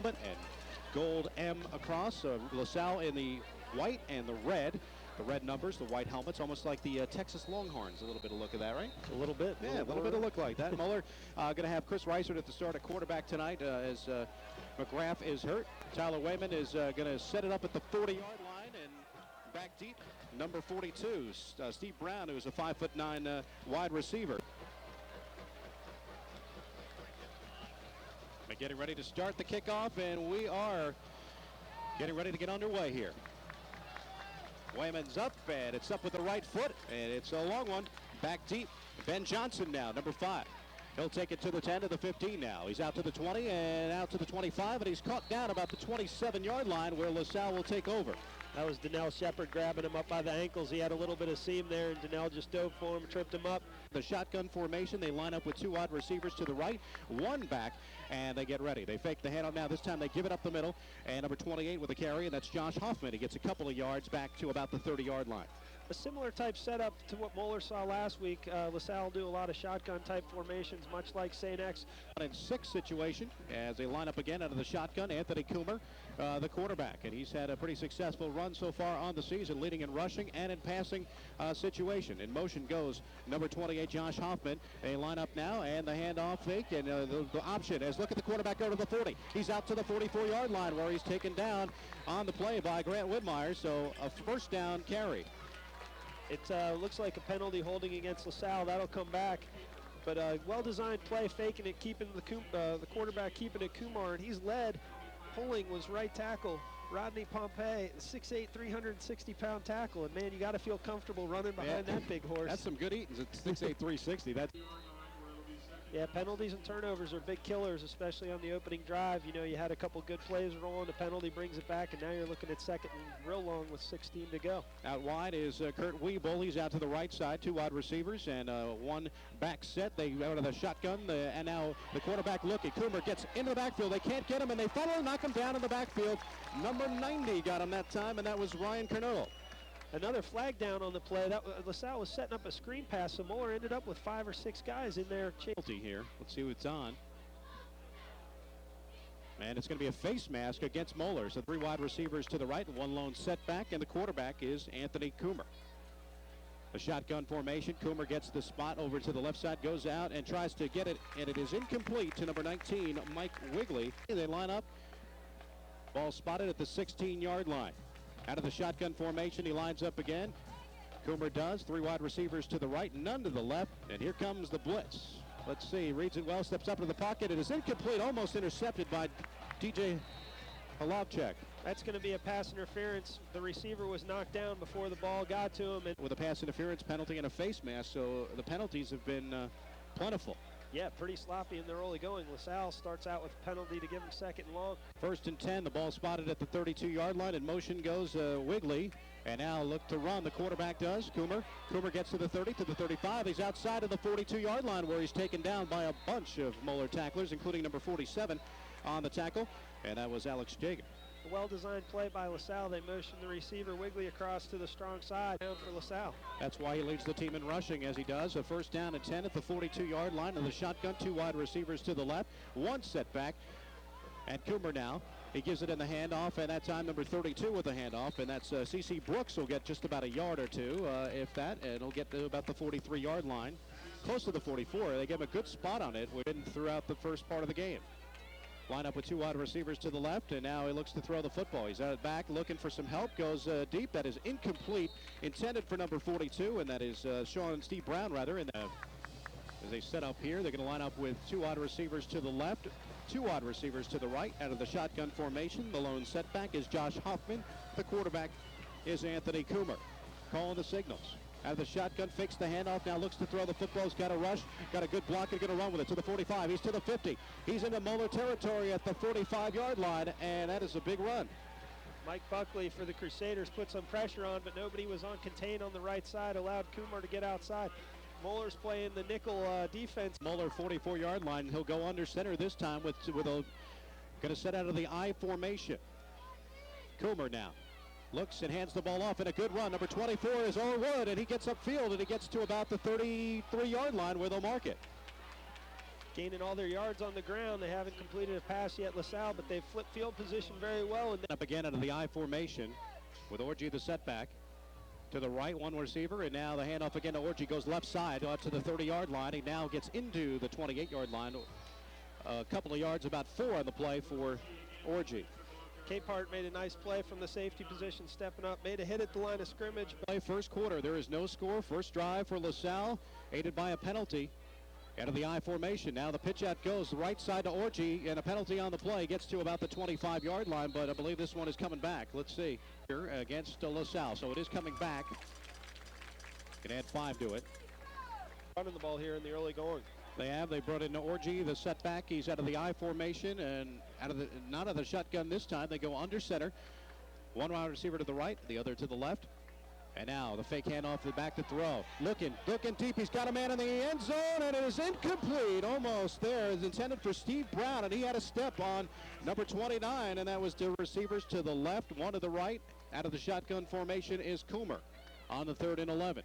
helmet and gold M across. LaSalle in the white and the red. The red numbers, the white helmets, almost like the Texas Longhorns. A little bit of look of that, right? A little bit. Yeah, a little bit of look like that. Moeller going to have Chris Reisert at the start at quarterback tonight as McGrath is hurt. Tyler Wayman is going to set it up at the 40-yard line and back deep. Number 42, Steve Brown, who is a 5'9" wide receiver. They're getting ready to start the kickoff, and we are getting ready to get underway here. Wayman's up, and it's up with the right foot, and it's a long one. Back deep. Ben Johnson now, number 5. He'll take it to the 10 to the 15 now. He's out to the 20 and out to the 25, and he's caught down about the 27-yard line where LaSalle will take over. That was Donnell Shepard grabbing him up by the ankles. He had a little bit of seam there, and Donnell just dove for him, tripped him up. The shotgun formation, they line up with 2 wide receivers to the right, 1 back, and they get ready. They fake the handoff now. This time they give it up the middle, and number 28 with the carry, and that's Josh Hoffman. He gets a couple of yards back to about the 30-yard line. A similar type setup to what Moeller saw last week. LaSalle do a lot of shotgun type formations, much like St. X. 1-6 situation as they line up again out of the shotgun. Anthony Coomer, the quarterback, and he's had a pretty successful run so far on the season, leading in rushing and in passing situation. In motion goes number 28, Josh Hoffman. They line up now, and the handoff fake, and the option is look at the quarterback go to the 40. He's out to the 44-yard line where he's taken down on the play by Grant Whitmire, so a first down carry. It looks like a penalty holding against LaSalle. That'll come back. But a well-designed play, faking it, keeping the quarterback keeping it Kumar, and he's led. Pulling was right tackle. Rodney Pompey, 6'8", 360-pound tackle. And, man, you got to feel comfortable running behind that big horse. That's some good eatings at 6'8", 360. That's Yeah, penalties and turnovers are big killers, especially on the opening drive. You know, you had a couple good plays rolling, the penalty brings it back, and now you're looking at second and real long with 16 to go. Out wide is Kurt Weeble. He's out to the right side, 2 wide receivers, and 1 back set. They go to the shotgun, and now the quarterback looking. Coomer gets into the backfield. They can't get him, and they follow, knock him down in the backfield. Number 90 got him that time, and that was Ryan Kernodle. Another flag down on the play. That LaSalle was setting up a screen pass, so Moeller ended up with 5 or 6 guys in there. Here, let's see what's on. And it's going to be a face mask against Moeller. So 3 wide receivers to the right and 1 lone setback, and the quarterback is Anthony Coomer. A shotgun formation. Coomer gets the spot over to the left side, goes out and tries to get it, and it is incomplete to number 19, Mike Wigley. They line up. Ball spotted at the 16-yard line. Out of the shotgun formation, he lines up again. Coomer does. 3 wide receivers to the right, none to the left. And here comes the blitz. Let's see. Reads it well, steps up into the pocket. It is incomplete, almost intercepted by DJ Halovchek. That's going to be a pass interference. The receiver was knocked down before the ball got to him. With a pass interference penalty and a face mask, so the penalties have been plentiful. Yeah, pretty sloppy in their early going. LaSalle starts out with a penalty to give him 2nd and long. 1st and 10, the ball spotted at the 32-yard line. In motion goes Wigley, and now look to run. The quarterback does. Coomer gets to the 30, to the 35. He's outside of the 42-yard line where he's taken down by a bunch of Moeller tacklers, including number 47 on the tackle, and that was Alex Jager. A well-designed play by LaSalle. They motion the receiver Wigley across to the strong side. Down for LaSalle. That's why he leads the team in rushing as he does. A 1st down and 10 at the 42-yard line of the shotgun. 2 wide receivers to the left. 1 setback. And Coomer now. He gives it in the handoff, and that time number 32 with the handoff, and that's C.C. Brooks will get just about a yard or 2, if that, and he'll get to about the 43-yard line. Close to the 44. They give him a good spot on it throughout the first part of the game. Line up with 2 wide receivers to the left, and now he looks to throw the football. He's out back looking for some help, goes deep. That is incomplete, intended for number 42, and that is Steve Brown, rather. And as they set up here, they're going to line up with 2 wide receivers to the left, 2 wide receivers to the right. Out of the shotgun formation, the lone setback is Josh Hoffman. The quarterback is Anthony Coomer. Calling the signals. Out of the shotgun, fakes the handoff, now looks to throw the football. He's got a rush, got a good block, and going to run with it to the 45. He's to the 50. He's into Moeller territory at the 45-yard line, and that is a big run. Mike Buckley for the Crusaders put some pressure on, but nobody was on contain on the right side, allowed Coomer to get outside. Moeller's playing the nickel defense. Moeller 44-yard line. He'll go under center this time with a going to set out of the I formation. Coomer now. Looks and hands the ball off, and a good run. Number 24 is Orwood, and he gets upfield, and he gets to about the 33-yard line where they'll mark it. gaining all their yards on the ground. They haven't completed a pass yet, LaSalle, but they've flipped field position very well. And up again out of the I formation with Orji the setback. To the right, one receiver, and now the handoff again to Orji. Goes left side up to the 30-yard line. He now gets into the 28-yard line. A couple of yards, about 4 on the play for Orji. Capehart made a nice play from the safety position, stepping up, made a hit at the line of scrimmage. First quarter, there is no score. First drive for LaSalle, aided by a penalty. Out of the I formation. Now the pitch out goes right side to Orji, and a penalty on the play. Gets to about the 25-yard line, but I believe this one is coming back. Let's see here against LaSalle. So it is coming back. Can add 5 to it. Running the ball here in the early going. They brought in Orji, the setback. He's out of the I formation and not out of the shotgun this time. They go under center. One wide receiver to the right, the other to the left. And now the fake handoff, the back to throw. Looking deep. He's got a man in the end zone, and it is incomplete. Almost there. It's intended for Steve Brown, and he had a step on number 29, and that was to receivers to the left, one to the right. Out of the shotgun formation is Coomer on the 3rd and 11.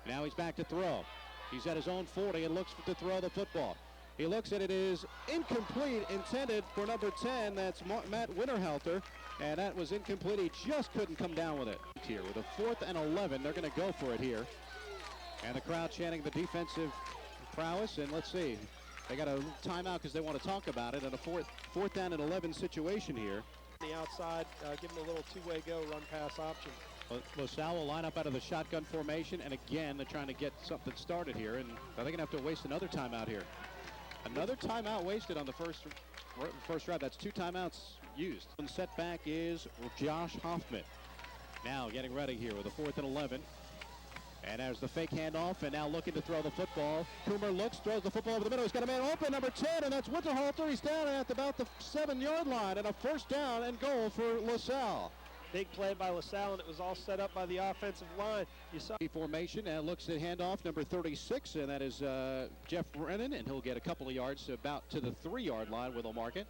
Now he's back to throw. He's at his own 40 and looks to throw the football. He looks at it is incomplete, intended for number 10. That's Matt Winterhalter, and that was incomplete. He just couldn't come down with it. Here with a 4th and 11, they're going to go for it here. And the crowd chanting the defensive prowess, and let's see. They got a timeout because they want to talk about it in a fourth down and 11 situation here. The outside, give them a little two-way go, run-pass option. LaSalle will line up out of the shotgun formation, and again, they're trying to get something started here, and are they going to have to waste another timeout here? Another timeout wasted on the first drive. That's 2 timeouts used. And setback is Josh Hoffman. Now getting ready here with a 4th and 11. And there's the fake handoff, and now looking to throw the football. Coomer looks, throws the football over the middle. He's got a man open, number 10, and that's Winterhalter. He's down at about the 7-yard line, and a 1st down and goal for LaSalle. Big play by LaSalle, and it was all set up by the offensive line. You saw formation, and looks at handoff, number 36, and that is Jeff Brennan, and he'll get a couple of yards about to the 3-yard line with a mark it.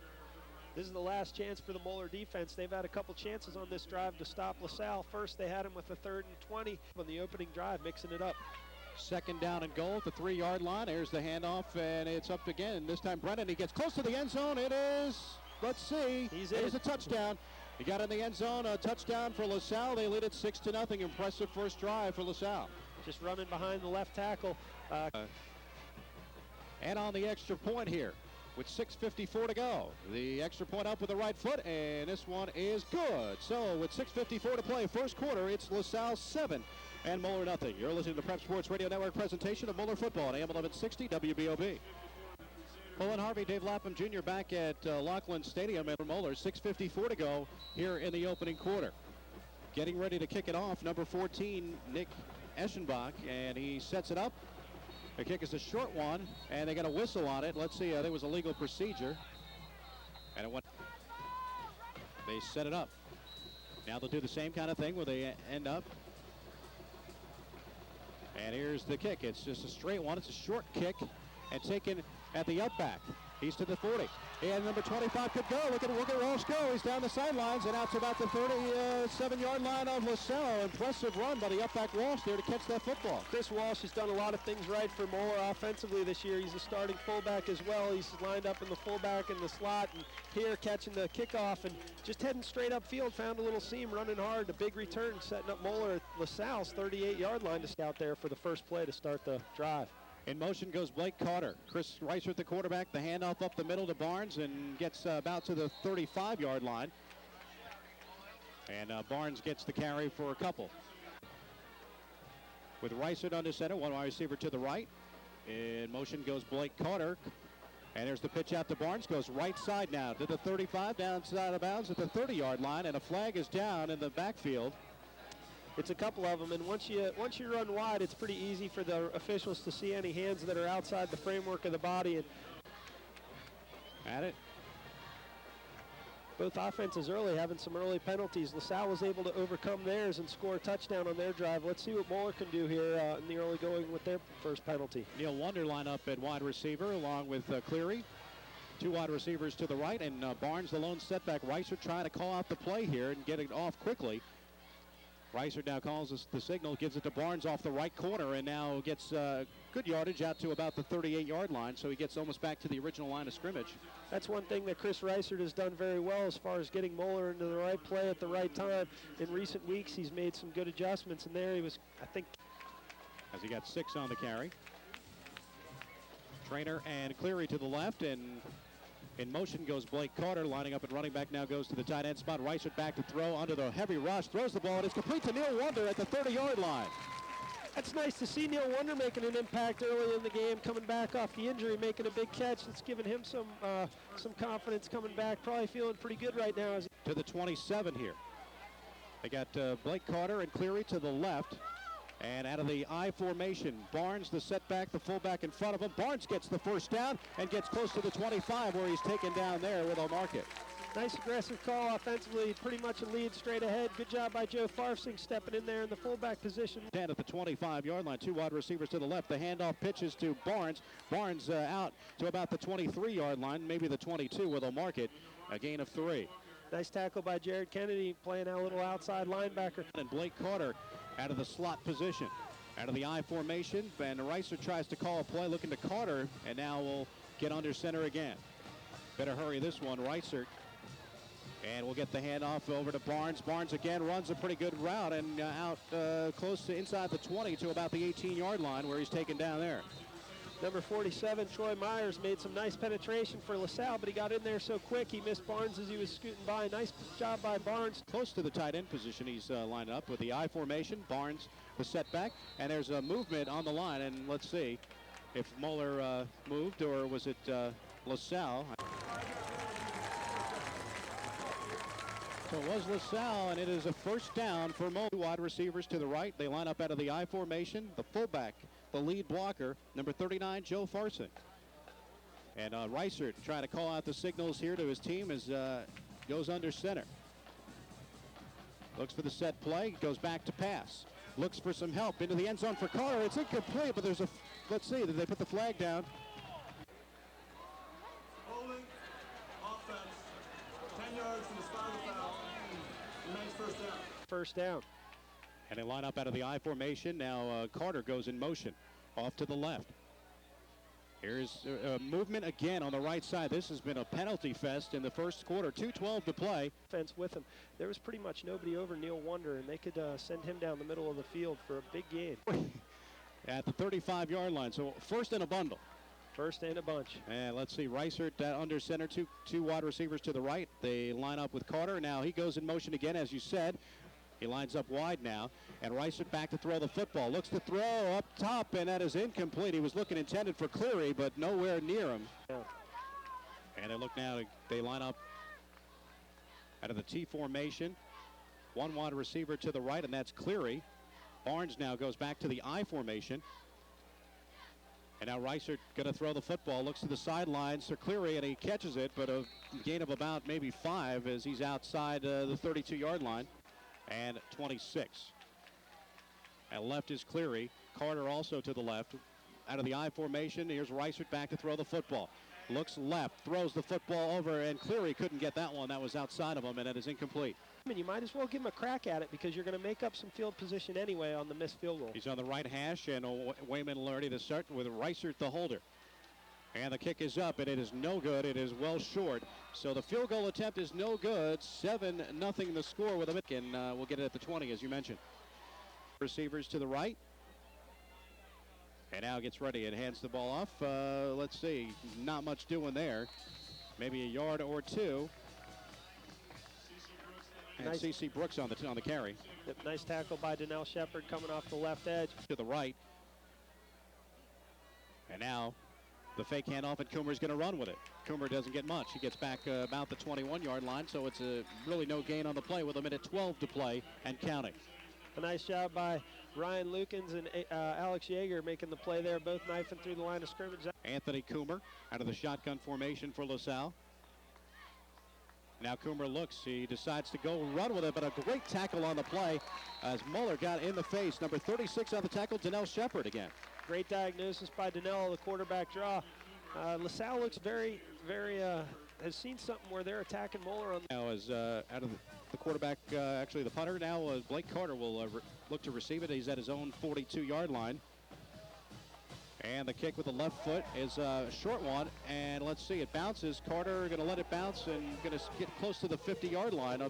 This is the last chance for the Moeller defense. They've had a couple chances on this drive to stop LaSalle. First, they had him with a 3rd and 20 on the opening drive, mixing it up. 2nd down and goal at the 3-yard line. There's the handoff, and it's up again. This time, Brennan, he gets close to the end zone. It is, let's see, it is a touchdown. He got in the end zone, a touchdown for LaSalle. They lead it 6-0. Impressive first drive for LaSalle. Just running behind the left tackle. And on the extra point here with 6:54 to go. The extra point up with the right foot, and this one is good. So with 6:54 to play, first quarter, it's LaSalle 7 and Moeller nothing. You're listening to Prep Sports Radio Network presentation of Moeller football on AM 1160 WBOB. Colin Harvey, Dave Lapham Jr. back at Lockland Stadium at Moeller. 6:54 to go here in the opening quarter. Getting ready to kick it off, number 14, Nick Eschenbach, and he sets it up. The kick is a short one, and they got a whistle on it. Let's see, there was a legal procedure. And it went. They set it up. Now they'll do the same kind of thing where they end up. And here's the kick. It's just a straight one. It's a short kick and taken at the outback. He's to the 40. And number 25 could go. Look at Walsh go. He's down the sidelines and out to about the 37-yard line of LaSalle. Impressive run by the outback Walsh there to catch that football. Chris Walsh has done a lot of things right for Moeller offensively this year. He's a starting fullback as well. He's lined up in the fullback in the slot, and here catching the kickoff and just heading straight upfield. Found a little seam, running hard. A big return, setting up Moeller at LaSalle's 38-yard line to scout there for the first play to start the drive. In motion goes Blake Carter. Chris Reichert, the quarterback, the handoff up the middle to Barnes and gets about to the 35-yard line. And Barnes gets the carry for a couple. With Reichert under center, one wide receiver to the right. In motion goes Blake Carter. And there's the pitch out to Barnes. Goes right side now to the 35, downside of bounds at the 30-yard line. And a flag is down in the backfield. It's a couple of them, and once you run wide, it's pretty easy for the officials to see any hands that are outside the framework of the body. And at it. Both offenses early having some early penalties. LaSalle was able to overcome theirs and score a touchdown on their drive. Let's see what Moeller can do here in the early going with their first penalty. Neil Wonder line up at wide receiver along with Cleary. 2 wide receivers to the right, and Barnes, the lone setback. Reichert trying to call out the play here and get it off quickly. Reiser now calls us the signal, gives it to Barnes off the right corner, and now gets good yardage out to about the 38-yard line, so he gets almost back to the original line of scrimmage. That's one thing that Chris Reiser has done very well as far as getting Moeller into the right play at the right time. In recent weeks, he's made some good adjustments, and there he was, I think. As he got 6 on the carry. Trainer and Cleary to the left, and in motion goes Blake Carter, lining up at running back, now goes to the tight end spot. Reiser back to throw under the heavy rush, throws the ball, and it's complete to Neil Wonder at the 30-yard line. That's nice to see Neil Wonder making an impact early in the game, coming back off the injury, making a big catch. That's given him some confidence coming back, probably feeling pretty good right now. To the 27 here. They got Blake Carter and Cleary to the left. And out of the I formation, Barnes, the setback, the fullback in front of him. Barnes gets the first down and gets close to the 25 where he's taken down there with a market. Nice aggressive call offensively, pretty much a lead straight ahead. Good job by Joe Farsing stepping in there in the fullback position. 10 at the 25-yard line, 2 wide receivers to the left. The handoff pitches to Barnes. Barnes out to about the 23-yard line, maybe the 22 where they'll mark it. A gain of 3. Nice tackle by Jared Kennedy, playing out a little outside linebacker. And Blake Carter out of the slot position, out of the I formation, and Reiser tries to call a play looking to Carter, and now we'll get under center again. Better hurry this one, Reiser. And we'll get the handoff over to Barnes. Barnes again runs a pretty good route and out close to inside the 20 to about the 18-yard line where he's taken down there. Number 47, Troy Myers, made some nice penetration for LaSalle, but he got in there so quick he missed Barnes as he was scooting by. Nice job by Barnes. Close to the tight end position, he's lined up with the I formation. Barnes, the setback, and there's a movement on the line, and let's see if Moeller moved or was it LaSalle. So it was LaSalle, and it is a first down for Moeller. Wide receivers to the right. They line up out of the I formation. The fullback, the lead blocker, number 39, Joe Farsing. And Reiser trying to call out the signals here to his team as goes under center. Looks for the set play, goes back to pass. Looks for some help into the end zone for Carter. It's incomplete, but there's a, let's see, did they put the flag down? Holding, offense, 10 yards from the spot of the foul, remains first down. First down. And they line up out of the I formation. Now Carter goes in motion off to the left. Here's movement again on the right side. This has been a penalty fest in the first quarter. 2:12 to play. Fence with him. There was pretty much nobody over Neil Wonder, and they could send him down the middle of the field for a big gain. At the 35-yard line. So first in a bundle. First and a bunch. And let's see, Reiser under center, two wide receivers to the right. They line up with Carter. Now he goes in motion again, as you said. He lines up wide now, and Reiser back to throw the football. Looks to throw up top, and that is incomplete. He was looking intended for Cleary, but nowhere near him. Yeah. And they look now, they line up out of the T formation. One wide receiver to the right, and that's Cleary. Barnes now goes back to the I formation. And now Reiser going to throw the football, looks to the sidelines for Cleary, and he catches it, but a gain of about maybe 5 as he's outside the 32-yard line. And 26. And left is Cleary. Carter also to the left. Out of the I formation, here's Reiser back to throw the football. Looks left, throws the football over, and Cleary couldn't get that one. That was outside of him, and that is incomplete. I mean, you might as well give him a crack at it because you're going to make up some field position anyway on the missed field goal. He's on the right hash, and Wayman Lardy to start with Reiser the holder. And the kick is up, and it is no good. It is well short. So the field goal attempt is no good. 7-0 the score with a miss, and we'll get it at the 20, as you mentioned. Receivers to the right. And now gets ready and hands the ball off. Let's see, not much doing there. Maybe a yard or two. And nice. C.C. Brooks on the carry. Yep, nice tackle by Donnell Shepard coming off the left edge. To the right. And now the fake handoff, and Coomer's going to run with it. Coomer doesn't get much. He gets back about the 21-yard line, so it's really no gain on the play with 1:12 to play and counting. A nice job by Ryan Lukens and Alex Yeager making the play there, both knifing through the line of scrimmage. Anthony Coomer out of the shotgun formation for LaSalle. Now Coomer looks, he decides to go run with it, but a great tackle on the play as Moeller got in the face. Number 36 on the tackle, Donnell Shepard again. Great diagnosis by Donnell, the quarterback draw. LaSalle looks very, has seen something where they're attacking Moeller on. Now is out of the The quarterback, actually the punter now, Blake Carter will look to receive it. He's at his own 42-yard line. And the kick with the left foot is a short one. And let's see, it bounces. Carter going to let it bounce and going to get close to the 50-yard line.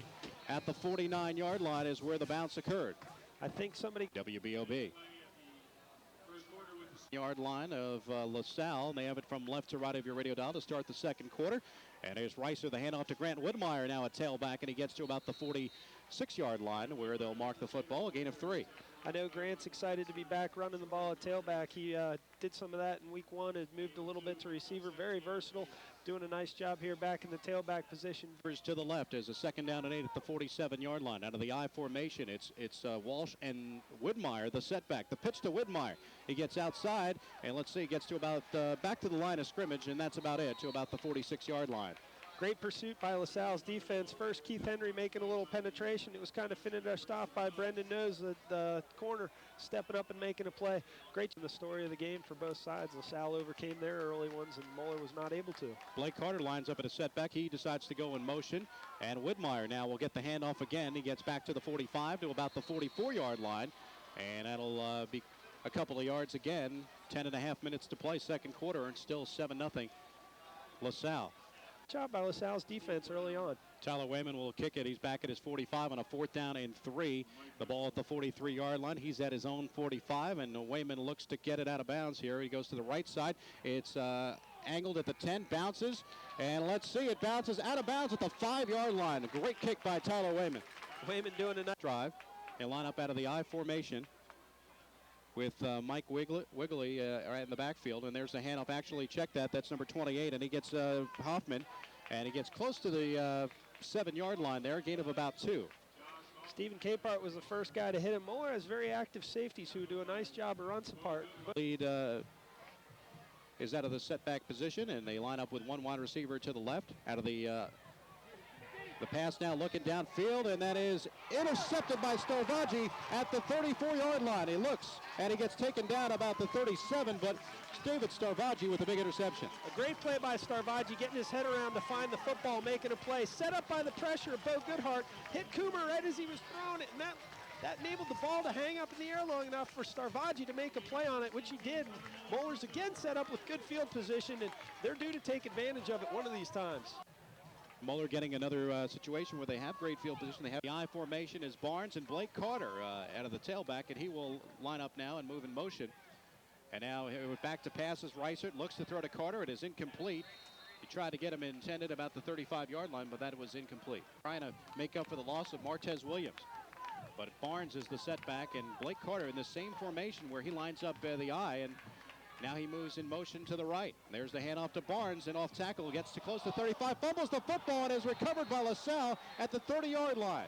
At the 49-yard line is where the bounce occurred. I think somebody... WBOB. Yard line of LaSalle. They have it from left to right of your radio dial to start the second quarter. And here's Reiser, the handoff to Grant Whitmire, now at tailback, and he gets to about the 46-yard line where they'll mark the football, a gain of 3. I know Grant's excited to be back running the ball at tailback. He did some of that in week 1, has moved a little bit to receiver, very versatile, doing a nice job here back in the tailback position. To the left is a 2nd down and 8 at the 47-yard line. Out of the I formation, it's Walsh and Whitmire, the setback. The pitch to Whitmire. He gets outside, and let's see, gets to about back to the line of scrimmage, and that's about it, to about the 46-yard line. Great pursuit by LaSalle's defense. First, Keith Henry making a little penetration. It was kind of finished off by Brendan Nose, the corner, stepping up and making a play. Great in the story of the game for both sides. LaSalle overcame their early ones, and Moeller was not able to. Blake Carter lines up at a setback. He decides to go in motion, and Whitmire now will get the handoff again. He gets back to the 45 to about the 44-yard line, and that'll be a couple of yards again. 10.5 minutes to play, second quarter, and still 7-0 LaSalle. Job by LaSalle's defense early on. Tyler Wayman will kick it. He's back at his 45 on a 4th down and 3. The ball at the 43-yard line. He's at his own 45, and Wayman looks to get it out of bounds here. He goes to the right side. It's angled at the 10, bounces, and let's see, it bounces out of bounds at the 5-yard line. A great kick by Tyler Wayman. Wayman doing a nice drive. They line up out of the I formation with Mike Wiggly right in the backfield, and there's the handoff. Actually, check that. That's number 28, and he gets Hoffman, and he gets close to the 7-yard line there, gain of about 2. Stephen Capehart was the first guy to hit him. Moeller has very active safeties who do a nice job of runs apart. Lead is out of the setback position, and they line up with one wide receiver to the left. Out of the pass now, looking downfield, and that is intercepted by Starvaggi at the 34-yard line. He looks, and he gets taken down about the 37, but David Starvaggi with a big interception. A great play by Starvaggi, getting his head around to find the football, making a play. Set up by the pressure of Bo Goodhart, hit Coomer right as he was throwing it, and that enabled the ball to hang up in the air long enough for Starvaggi to make a play on it, which he did. And Moeller's again set up with good field position, and they're due to take advantage of it one of these times. Moeller getting another situation where they have great field position. They have the I formation is Barnes and Blake Carter out of the tailback, and he will line up now and move in motion. And now back to passes. Reiser looks to throw to Carter. It is incomplete. He tried to get him intended about the 35-yard line, but that was incomplete. Trying to make up for the loss of Martez Williams. But Barnes is the setback, and Blake Carter in the same formation where he lines up the I, and now he moves in motion to the right. There's the handoff to Barnes, and off tackle, gets to close to 35, fumbles the football, and is recovered by LaSalle at the 30-yard line.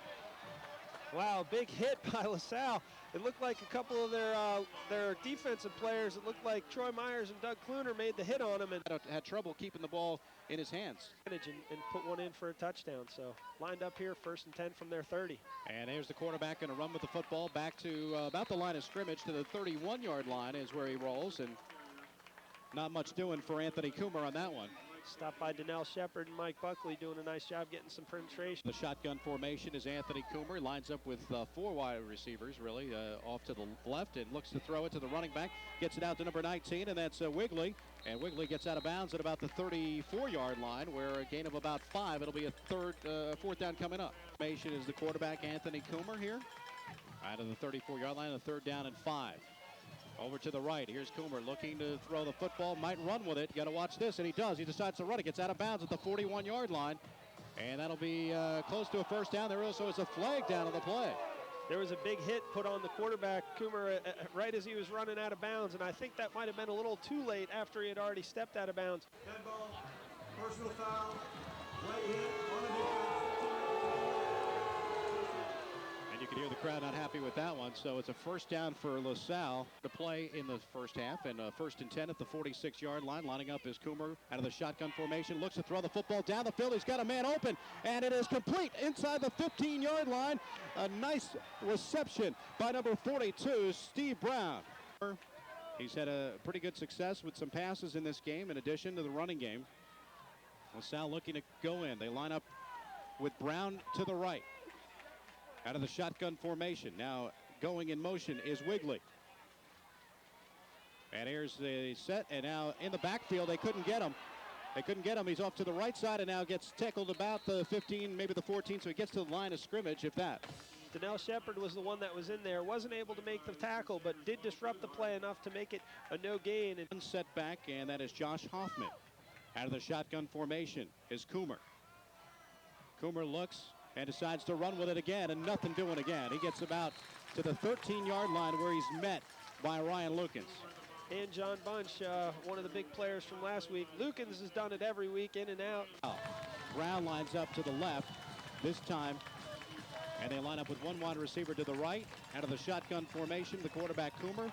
Wow, big hit by LaSalle. It looked like a couple of their defensive players, it looked like Troy Myers and Doug Kluner made the hit on him and had trouble keeping the ball in his hands. And put one in for a touchdown. So lined up here, 1st and 10 from their 30. And there's the quarterback going to run with the football back to about the line of scrimmage to the 31-yard line is where he rolls, and not much doing for Anthony Coomer on that one. Stopped by Donnell Shepard and Mike Buckley doing a nice job getting some penetration. The shotgun formation is Anthony Coomer. Lines up with 4 wide receivers, really, off to the left, and looks to throw it to the running back. Gets it out to number 19, and that's Wiggly. And Wiggly gets out of bounds at about the 34-yard line, where a gain of about 5. It'll be a 4th down coming up. Formation is the quarterback, Anthony Coomer, here. Out of the 34-yard line, a 3rd down and 5. Over to the right. Here's Coomer looking to throw the football. Might run with it. Got to watch this, and he does. He decides to run it. Gets out of bounds at the 41-yard line, and that'll be close to a 1st down. There also is a flag down on the play. There was a big hit put on the quarterback, Coomer, right as he was running out of bounds, and I think that might have been a little too late after he had already stepped out of bounds. Dead ball, personal foul, late hit on the defense. And you can hear the crowd not happy with that one. So it's a 1st down for LaSalle to play in the first half. And 1st and 10 at the 46-yard line. Lining up is Coomer out of the shotgun formation. Looks to throw the football down the field. He's got a man open. And it is complete inside the 15-yard line. A nice reception by number 42, Steve Brown. He's had a pretty good success with some passes in this game in addition to the running game. LaSalle looking to go in. They line up with Brown to the right. Out of the shotgun formation. Now going in motion is Wigley. And here's the set, and now in the backfield, they couldn't get him. He's off to the right side and now gets tackled about the 15, maybe the 14, so he gets to the line of scrimmage, if that. Donnell Shepard was the one that was in there. Wasn't able to make the tackle, but did disrupt the play enough to make it a no gain. One setback, and that is Josh Hoffman. Out of the shotgun formation is Coomer. Coomer looks and decides to run with it again, and nothing doing again. He gets about to the 13-yard line where he's met by Ryan Lukens. And John Bunch, one of the big players from last week. Lukens has done it every week, in and out. Brown lines up to the left this time, and they line up with one wide receiver to the right. Out of the shotgun formation, the quarterback Coomer.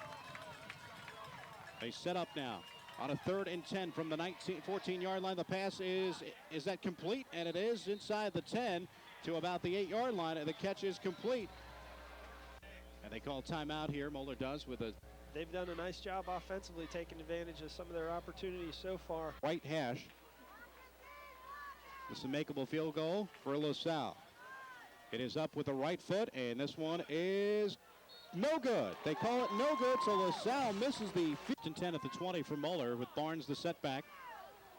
They set up now on a 3rd and 10 from the 14-yard line. The pass is that complete? And it is inside the 10 to about the 8-yard line, and the catch is complete. And they call timeout here. Moeller does with a... They've done a nice job offensively, taking advantage of some of their opportunities so far. Right hash. This is a makeable field goal for LaSalle. It is up with the right foot, and this one is no good. They call it no good, so LaSalle misses the 5th and 10 at the 20 for Moeller with Barnes the setback.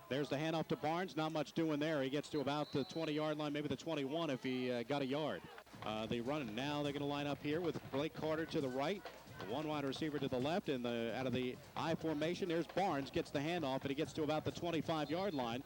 There's the handoff to Barnes. Not much doing there. He gets to about the 20-yard line, maybe the 21 if he got a yard. They run it. Now they're going to line up here with Blake Carter to the right. One wide receiver to the left, and out of the I formation, there's Barnes, gets the handoff, and he gets to about the 25-yard line.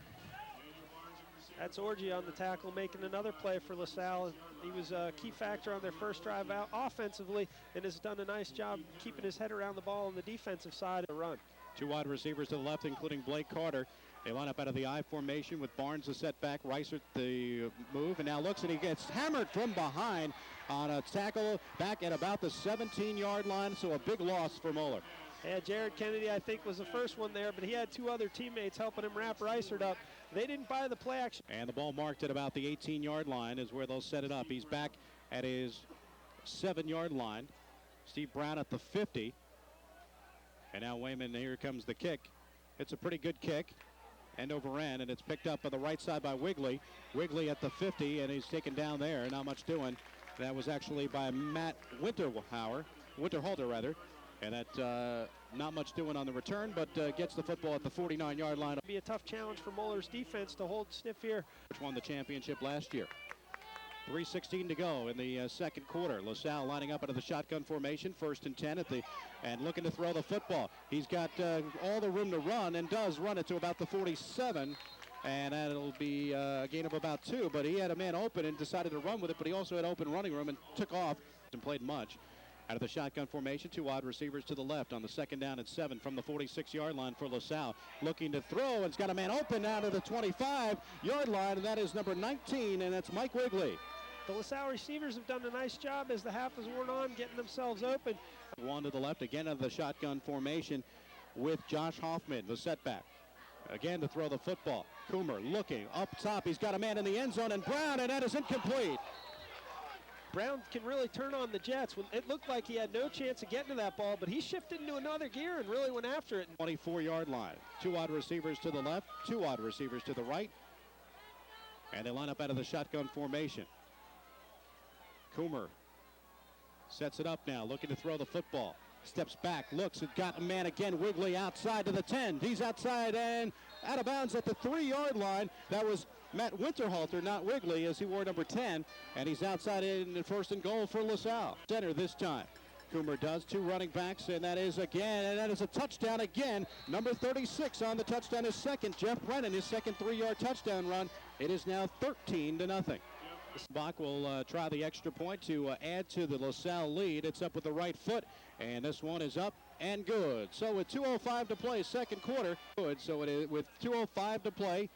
That's Orgy on the tackle, making another play for LaSalle. He was a key factor on their first drive out offensively, and has done a nice job keeping his head around the ball on the defensive side of the run. 2 wide receivers to the left, including Blake Carter. They line up out of the I formation with Barnes the setback, Reichert the move, and now looks, and he gets hammered from behind on a tackle back at about the 17-yard line, so a big loss for Moeller. Yeah, Jared Kennedy, I think, was the first one there, but he had 2 other teammates helping him wrap Reichert up. They didn't buy the play action. And the ball marked at about the 18-yard line is where they'll set it up. He's back at his 7-yard line. Steve Brown at the 50. And now Wayman, here comes the kick. It's a pretty good kick. End over end, and it's picked up on the right side by Wigley. Wigley at the 50, and he's taken down there. Not much doing. That was actually by Matt Winterhalter rather. And that not much doing on the return, but gets the football at the 49-yard line. It'll be a tough challenge for Moeller's defense to hold stiff here. Which won the championship last year. 3:16 to go in the second quarter. LaSalle lining up out of the shotgun formation, 1st and 10 and looking to throw the football. He's got all the room to run and does run it to about the 47. And that'll be a gain of about 2, but he had a man open and decided to run with it, but he also had open running room and took off and played much. Out of the shotgun formation, 2 wide receivers to the left on the 2nd down and 7 from the 46-yard line for LaSalle. Looking to throw, and it's got a man open out of the 25-yard line, and that is number 19, and that's Mike Wigley. The LaSalle receivers have done a nice job as the half has worn on, getting themselves open. 1 to the left, again out of the shotgun formation with Josh Hoffman, the setback. Again to throw the football. Coomer looking up top. He's got a man in the end zone, and Brown, and that is incomplete. Brown can really turn on the Jets. It looked like he had no chance of getting to that ball, but he shifted into another gear and really went after it. 24-yard line. 2 wide receivers to the left, 2 wide receivers to the right. And they line up out of the shotgun formation. Coomer sets it up now, looking to throw the football. Steps back, looks, and got a man again. Wigley outside to the 10. He's outside and out of bounds at the 3-yard line. That was Matt Winterhalter, not Wigley, as he wore number 10. And he's outside in 1st and goal for LaSalle. Center this time. Coomer does 2 running backs, and that is a touchdown again. Number 36 on the touchdown is second. Jeff Brennan, his second 3-yard touchdown run. It is now 13-0. Bach will try the extra point to add to the LaSalle lead. It's up with the right foot, and this one is up and good. So with 2:05 to play, second quarter, good. So it is with 2:05 to play.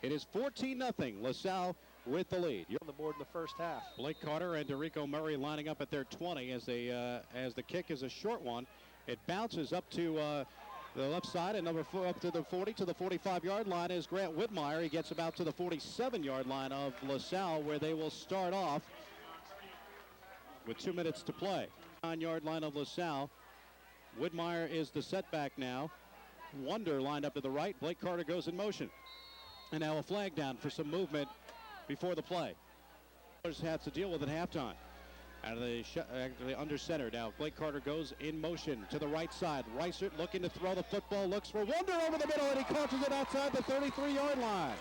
It is 14-0. LaSalle with the lead. On the board in the first half. Blake Carter and Derico Murray lining up at their 20 as the kick is a short one. It bounces up to the left side, and number 4 up to the 40 to the 45-yard line is Grant Whitmire. He gets about to the 47-yard line of LaSalle, where they will start off with 2 minutes to play. 9-yard line of LaSalle. Whitmire is the setback now. Wonder lined up to the right. Blake Carter goes in motion. And now a flag down for some movement before the play. Have to deal with at halftime. Out of the actually under center now. Blake Carter goes in motion to the right side. Reisert looking to throw the football, looks for Wonder over the middle, and he catches it outside the 33-yard line.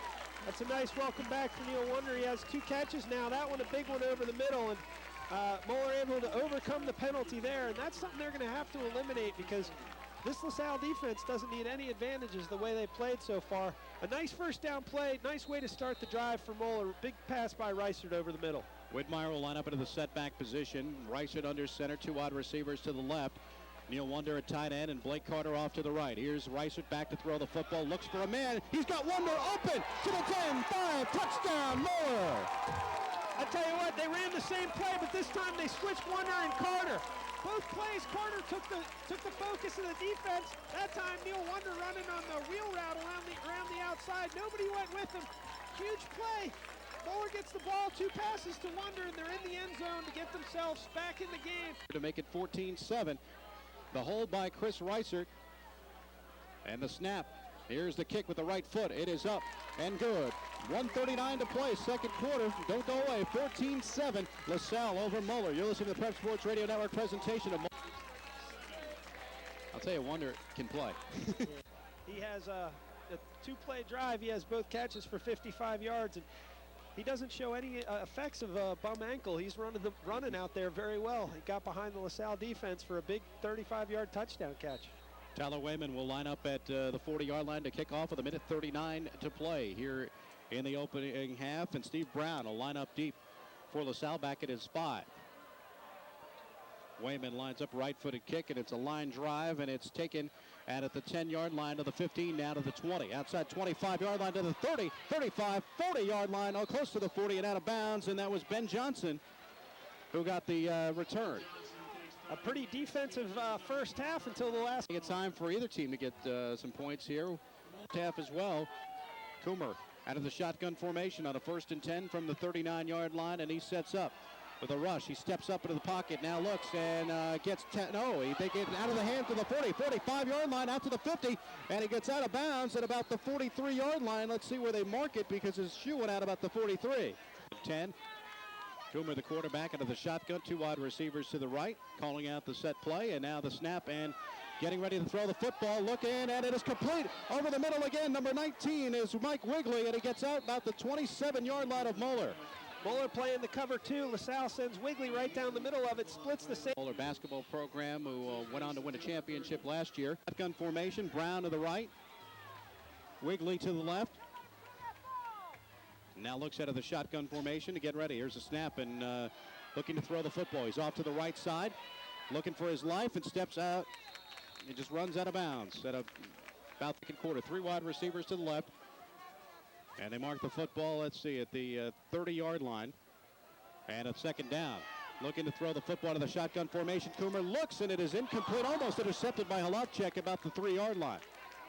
That's a nice welcome back for Neil Wonder. He has 2 catches now. That one a big one over the middle, and Moeller able to overcome the penalty there, and that's something they're going to have to eliminate because this LaSalle defense doesn't need any advantages the way they played so far. A nice first down play, nice way to start the drive for Moeller. Big pass by Reisert over the middle. Whitmire will line up into the setback position. Reisert under center, 2 wide receivers to the left. Neil Wonder at tight end and Blake Carter off to the right. Here's Reisert back to throw the football, looks for a man. He's got Wonder open to the 10, 5, touchdown, Moeller. I tell you what, they ran the same play, but this time they switched Wonder and Carter. Both plays, Carter took the focus of the defense. That time, Neil Wonder running on the wheel route around the outside. Nobody went with him. Huge play. Moeller gets the ball, 2 passes to Wonder, and they're in the end zone to get themselves back in the game. To make it 14-7. The hold by Chris Reisert. And the snap. Here's the kick with the right foot. It is up and good. 1:39 to play, second quarter. Don't go away. 14-7. LaSalle over Moeller. You're listening to the Prep Sports Radio Network presentation of Moeller. I'll tell you, Wonder can play. He has a 2-play drive. He has both catches for 55 yards, and he doesn't show any effects of a bum ankle. He's running out there very well. He got behind the LaSalle defense for a big 35-yard touchdown catch. Tyler Wayman will line up at the 40-yard line to kick off with 1:39 to play here in the opening half. And Steve Brown will line up deep for LaSalle back at his 5. Wayman lines up right-footed kick, and it's a line drive, and it's taken out at the 10-yard line to the 15, now to the 20. Outside 25-yard line to the 30, 35, 40-yard line, close to the 40 and out of bounds, and that was Ben Johnson who got the return. A pretty defensive first half until the last. It's time for either team to get some points here. Half as well. Coomer out of the shotgun formation on a 1st and 10 from the 39-yard line, and he sets up with a rush. He steps up into the pocket, now looks and gets 10. No, they get out of the hands to the 40, 45-yard line, out to the 50, and he gets out of bounds at about the 43-yard line. Let's see where they mark it because his shoe went out about the 43. 10. Coomer, the quarterback, out of the shotgun, 2 wide receivers to the right, calling out the set play, and now the snap and getting ready to throw the football, looking, and it is complete over the middle again. Number 19 is Mike Wigley, and he gets out about the 27-yard line of Moeller. Moeller playing the cover 2. LaSalle sends Wigley right down the middle of it, splits the Moeller basketball program who went on to win a championship last year. Shotgun formation, Brown to the right, Wigley to the left. Now looks out of the shotgun formation to get ready. Here's a snap and looking to throw the football. He's off to the right side, looking for his life and steps out. He just runs out of bounds at about the quarter. 3 wide receivers to the left. And they mark the football, let's see, at the 30-yard line. And a 2nd down. Looking to throw the football to the shotgun formation. Coomer looks, and it is incomplete, almost intercepted by Halavchek about the 3-yard line.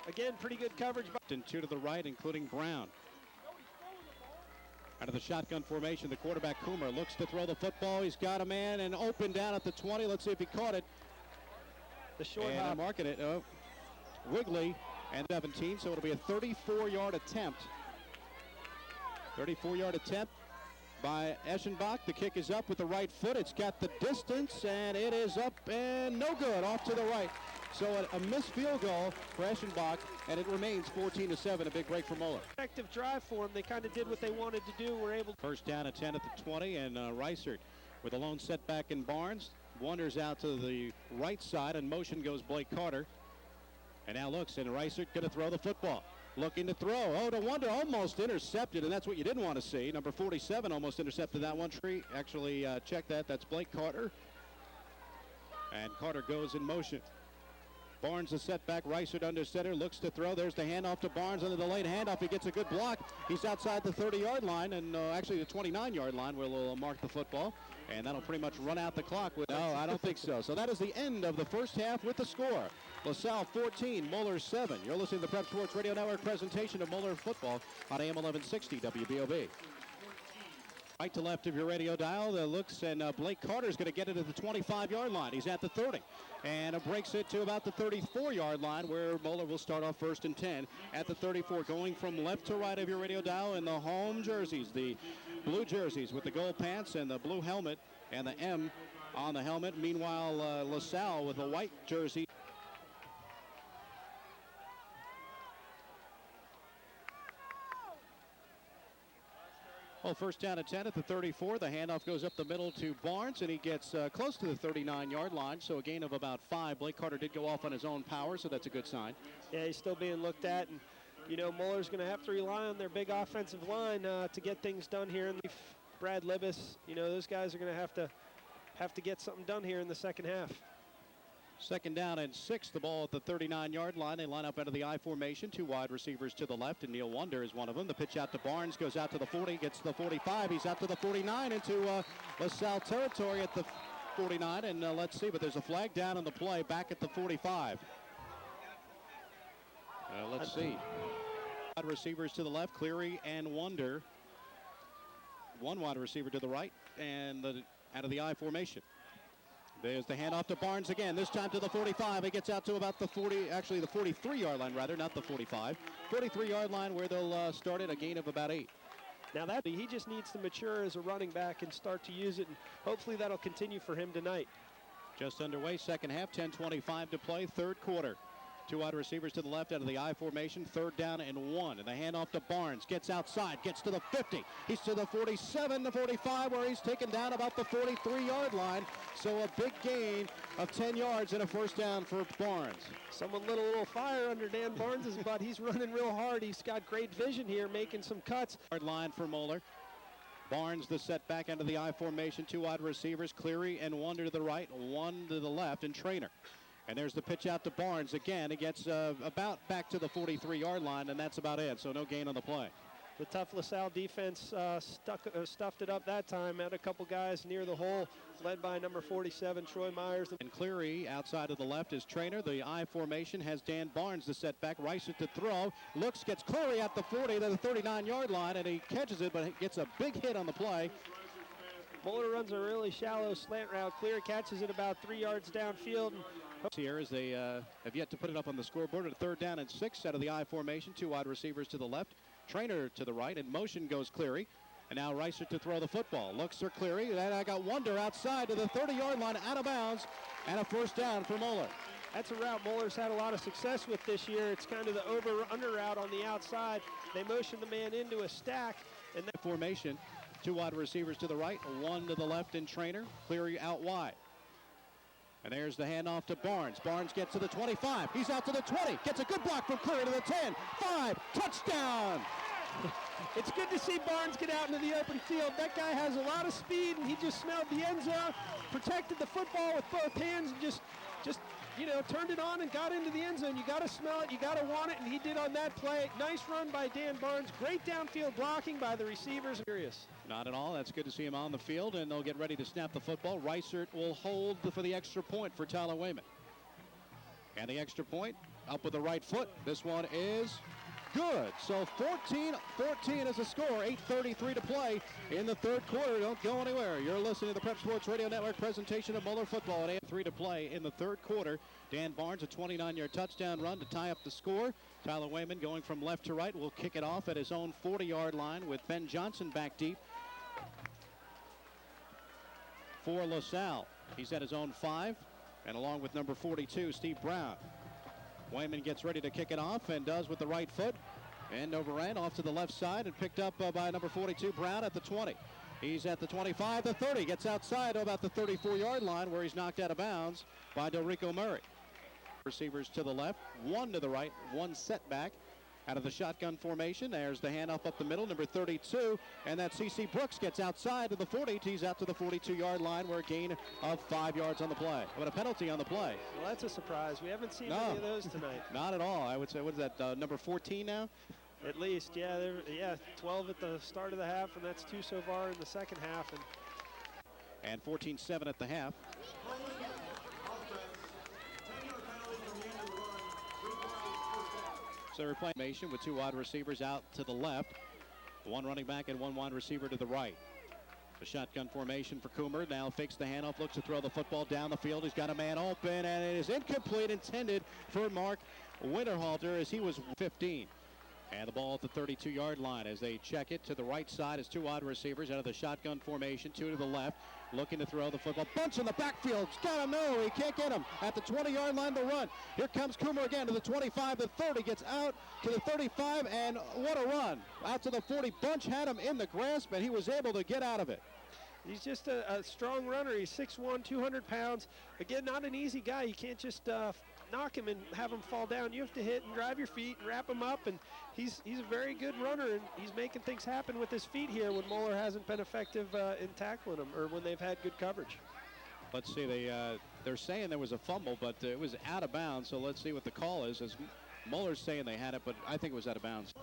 Again, pretty good coverage. And 2 to the right, including Brown. Out of the shotgun formation, the quarterback Coomer looks to throw the football. He's got a man and open down at the 20. Let's see if he caught it. The short and hop. Marking it. Wigley and 17, so it'll be a 34-yard attempt. 34-yard attempt by Eschenbach. The kick is up with the right foot. It's got the distance, and it is up and no good, off to the right. So a missed field goal for Eschenbach, and it remains 14-7, a big break for Moeller. Effective drive for them. They kind of did what they wanted to do. Were able. First down at 10 at the 20, and Reisert with a lone setback in Barnes. Wanders out to the right side, and motion goes Blake Carter. And now looks, and Reisert going to throw the football. Looking to throw. Oh, to Wonder, almost intercepted, and that's what you didn't want to see. Number 47 almost intercepted that one. Actually, check that. That's Blake Carter. And Carter goes in motion. Barnes a setback, Reisert under center, looks to throw. There's the handoff to Barnes under the late handoff. He gets a good block. He's outside the 30-yard line, and actually the 29-yard line where we'll mark the football. And that'll pretty much run out the clock. No, I don't think so. So that is the end of the first half with the score. LaSalle 14, Moeller 7. You're listening to the Prep Sports Radio Network presentation of Moeller football on AM 1160 WBOB. Right to left of your radio dial, looks, and Blake Carter's going to get it at the 25-yard line. He's at the 30, and breaks it to about the 34-yard line, where Moeller will start off 1st and 10 at the 34. Going from left to right of your radio dial in the home jerseys, the blue jerseys with the gold pants and the blue helmet and the M on the helmet. Meanwhile, LaSalle with a white jersey. Well, first down at 10 at the 34. The handoff goes up the middle to Barnes, and he gets close to the 39-yard line, so a gain of about 5. Blake Carter did go off on his own power, so that's a good sign. Yeah, he's still being looked at, and, you know, Moeller's going to have to rely on their big offensive line to get things done here. And Brad Libas, you know, those guys are going to have to get something done here in the second half. Second down and 6, the ball at the 39-yard line. They line up out of the I formation. 2 wide receivers to the left, and Neil Wonder is one of them. The pitch out to Barnes, goes out to the 40, gets to the 45. He's out to the 49 into LaSalle territory at the 49. And let's see, but there's a flag down on the play back at the 45. Let's see. Wide receivers to the left, Cleary and Wonder. 1 wide receiver to the right, and out of the I formation. There's the handoff to Barnes again, this time to the 45. He gets out to about the 40, actually the 43-yard line rather, not the 45. 43-yard line where they'll start it, a gain of about 8. Now he just needs to mature as a running back and start to use it, and hopefully that'll continue for him tonight. Just underway, second half, 10:25 to play, third quarter. 2 wide receivers to the left out of the I formation, 3rd down and 1. And the handoff to Barnes, gets outside, gets to the 50. He's to the 47, the 45, where he's taken down about the 43-yard line. So a big gain of 10 yards and a first down for Barnes. Someone lit a little fire under Dan Barnes' butt. He's running real hard. He's got great vision here, making some cuts. Hard line for Moeller. Barnes the setback into the I formation, 2 wide receivers, Cleary and Wonder to the right, 1 to the left, and Trainer. And there's the pitch out to Barnes again. He gets about back to the 43-yard line, and that's about it. So no gain on the play. The tough LaSalle defense stuffed it up that time. Had a couple guys near the hole, led by number 47, Troy Myers. And Cleary outside of the left is Trainer. The I formation has Dan Barnes the setback. Ricer to throw. Looks, gets Cleary at the 40 to the 39-yard line, and he catches it, but he gets a big hit on the play. Moeller runs a really shallow slant route. Cleary catches it about 3 yards downfield. Here as they have yet to put it up on the scoreboard at 3rd down and 6 out of the I formation. 2 wide receivers to the left, Trainer to the right, and motion goes Cleary. And now Ricer to throw the football. Looks for Cleary, and I got Wonder outside to the 30-yard line, out of bounds, and a first down for Moeller. That's a route Moeller's had a lot of success with this year. It's kind of the over-under route on the outside. They motion the man into a stack. And that formation, 2 wide receivers to the right, 1 to the left, and Trainer. Cleary out wide. And there's the handoff to Barnes. Barnes gets to the 25. He's out to the 20. Gets a good block from Cleary to the 10. 5, touchdown! It's good to see Barnes get out into the open field. That guy has a lot of speed, and he just smelled the end zone, protected the football with both hands, and just you know, turned it on and got into the end zone. You got to smell it, you got to want it, and he did on that play. Nice run by Dan Barnes. Great downfield blocking by the receivers. Curious. Not at all. That's good to see him on the field, and they'll get ready to snap the football. Ricer will hold for the extra point for Tyler Wayman. And the extra point up with the right foot. This one is good. So 14-14 is the score. 8:33 to play in the third quarter. Don't go anywhere. You're listening to the Prep Sports Radio Network presentation of Moeller football at 8:03 to play in the third quarter. Dan Barnes, a 29-yard touchdown run to tie up the score. Tyler Wayman going from left to right will kick it off at his own 40-yard line with Ben Johnson back deep for LaSalle. He's at his own 5, and along with number 42, Steve Brown. Wayman gets ready to kick it off and does with the right foot. End over end off to the left side and picked up by number 42, Brown, at the 20. He's at the 25, the 30. Gets outside to about the 34-yard line where he's knocked out of bounds by Delrico Murray. Receivers to the left, 1 to the right, 1 setback. Out of the shotgun formation, there's the handoff up the middle, number 32, and that C.C. Brooks gets outside to the 40, tees out to the 42-yard line, where a gain of 5 yards on the play. But a penalty on the play. Well, that's a surprise. We haven't seen any of those tonight. Not at all. I would say, what is that, number 14 now? At least, yeah, 12 at the start of the half, and that's 2 so far in the second half. And 14-7 at the half. So we're playing formation with 2 wide receivers out to the left, 1 running back and 1 wide receiver to the right. The shotgun formation for Coomer. Now fakes the handoff, looks to throw the football down the field. He's got a man open, and it is incomplete, intended for Mark Winterhalter as he was 15. And the ball at the 32-yard line as they check it to the right side as two wide receivers out of the shotgun formation, two to the left, looking to throw the football. Bunch in the backfield. He's got him. No, he can't get him. At the 20-yard line, the run. Here comes Coomer again to the 25, the 30, gets out to the 35, and what a run. Out to the 40. Bunch had him in the grasp, and he was able to get out of it. He's just a strong runner. He's 6'1", 200 pounds. Again, not an easy guy. You can't just knock him and have him fall down. You have to hit and drive your feet and wrap him up, and he's a very good runner, and he's making things happen with his feet here when Moeller hasn't been effective in tackling him, or when they've had good coverage. Let's see, they're saying there was a fumble, but it was out of bounds, so let's see what the call is. As Moeller's saying they had it, but I think it was out of bounds.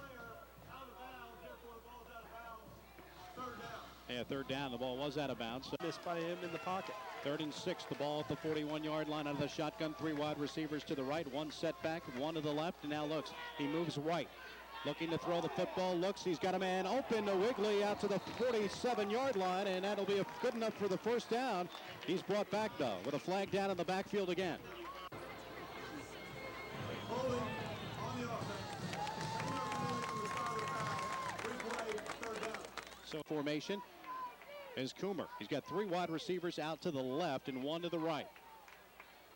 Yeah, third down, the ball was out of bounds. So missed by him in the pocket. 3rd and 6, the ball at the 41-yard line out of the shotgun. 3 wide receivers to the right, 1 setback, 1 to the left, and now looks. He moves right, looking to throw the football. Looks, he's got a man open to Wiggly out to the 47-yard line, and that'll be good enough for the first down. He's brought back, though, with a flag down in the backfield again. Holding on the offense. Third down. So formation is Coomer. He's got 3 wide receivers out to the left and 1 to the right.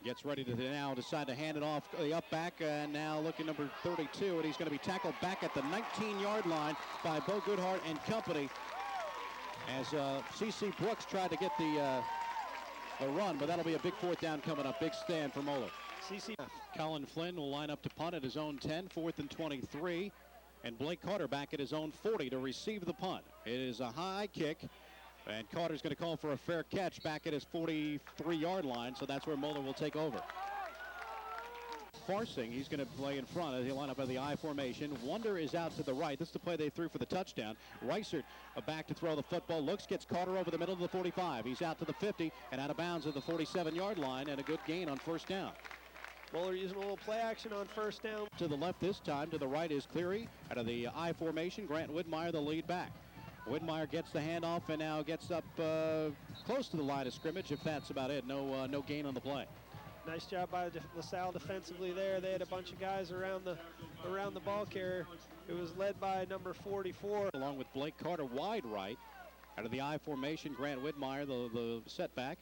Gets ready to now decide to hand it off the up back, and now looking number 32, and he's going to be tackled back at the 19-yard line by Bo Goodhart and company as C.C. Brooks tried to get the run, but that'll be a big 4th down coming up. Big stand for Moeller. C.C. Colin Flynn will line up to punt at his own 10, 4th and 23, and Blake Carter back at his own 40 to receive the punt. It is a high kick. And Carter's going to call for a fair catch back at his 43-yard line, so that's where Moeller will take over. Farsing, he's going to play in front as he line up in the I formation. Wonder is out to the right. This is the play they threw for the touchdown. Reisert back to throw the football. Looks, gets Carter over the middle of the 45. He's out to the 50 and out of bounds at the 47-yard line, and a good gain on 1st down. Moeller using a little play action on 1st down. To the left this time. To the right is Cleary. Out of the I formation, Grant Widmeyer, the lead back. Widmeyer gets the handoff and now gets up close to the line of scrimmage, if that's about it. No gain on the play. Nice job by LaSalle defensively there. They had a bunch of guys around the ball carrier. It was led by number 44. Along with Blake Carter wide right. Out of the I formation, Grant Widmeyer, the setback.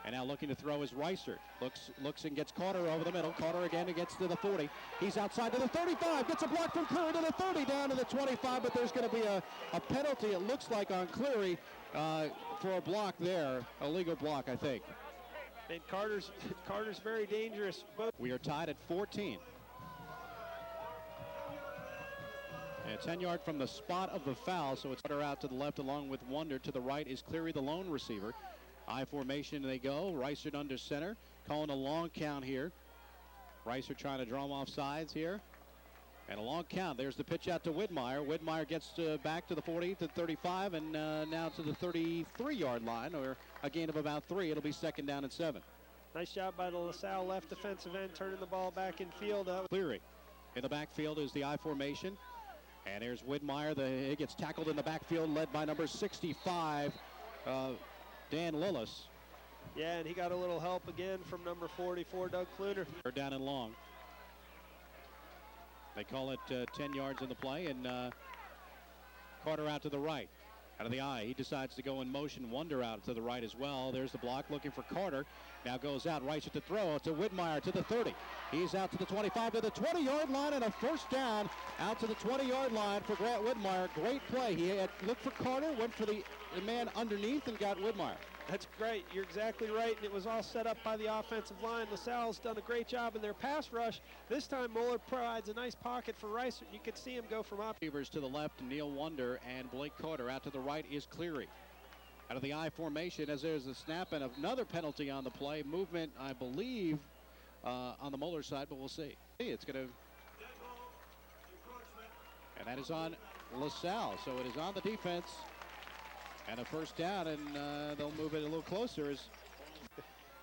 And now looking to throw is Reisert. Looks and gets Carter over the middle. Carter again gets to the 40. He's outside to the 35. Gets a block from Cleary to the 30, down to the 25. But there's going to be a penalty, it looks like, on Cleary for a block there. A legal block, I think. And Carter's very dangerous. We are tied at 14. And 10 yard from the spot of the foul. So it's Carter out to the left along with Wonder. To the right is Cleary, the lone receiver. I formation they go. Reisert under center. Calling a long count here. Reisert trying to draw him off sides here. And a long count. There's the pitch out to Widmeyer. Widmeyer gets back to the 40 to 35 and now to the 33-yard line, or a gain of about 3. It'll be 2nd down and 7. Nice job by the LaSalle left defensive end, turning the ball back in field. Cleary in the backfield is the I formation. And there's Widmeyer. He gets tackled in the backfield, led by number 65, Dan Lillis. Yeah, and he got a little help again from number 44, Doug Kluner. They're down and long. They call it 10 yards in the play, and Carter out to the right. Out of the I, he decides to go in motion. Wonder out to the right as well. There's the block looking for Carter. Now goes out, Reisert to throw to Widmeyer to the 30. He's out to the 25 to the 20-yard line, and a 1st down out to the 20-yard line for Grant Widmeyer. Great play. He had looked for Carter, went for the man underneath, and got Widmeyer. That's great. You're exactly right, and it was all set up by the offensive line. LaSalle's done a great job in their pass rush. This time, Moeller provides a nice pocket for Reisert. You could see him go from up. Receivers to the left, Neil Wonder and Blake Carter. Out to the right is Cleary. Out of the I formation, as there's a snap and another penalty on the play. Movement, I believe, on the Moeller side, but we'll see. It's going to, and that is on LaSalle, so it is on the defense. And a 1st down, and they'll move it a little closer. As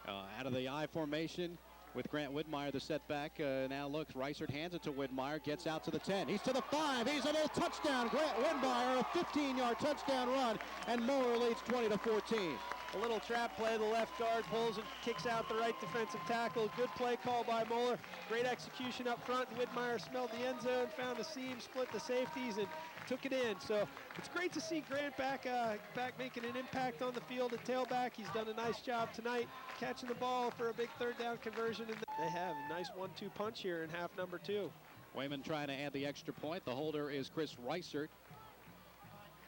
out of the I formation with Grant Widmeyer, the setback. Now looks, Reisert hands it to Widmeyer, gets out to the 10. He's to the 5. He's a little touchdown. Grant Widmeyer, a 15-yard touchdown run, and Moeller leads 20 to 14. A little trap play. The left guard pulls and kicks out the right defensive tackle. Good play call by Moeller. Great execution up front. Whitmire smelled the end zone, found a seam, split the safeties, and took it in. So it's great to see Grant back making an impact on the field at tailback. He's done a nice job tonight catching the ball for a big third down conversion. And they have a nice 1-2 punch here in half number 2. Wayman trying to add the extra point. The holder is Chris Reisert.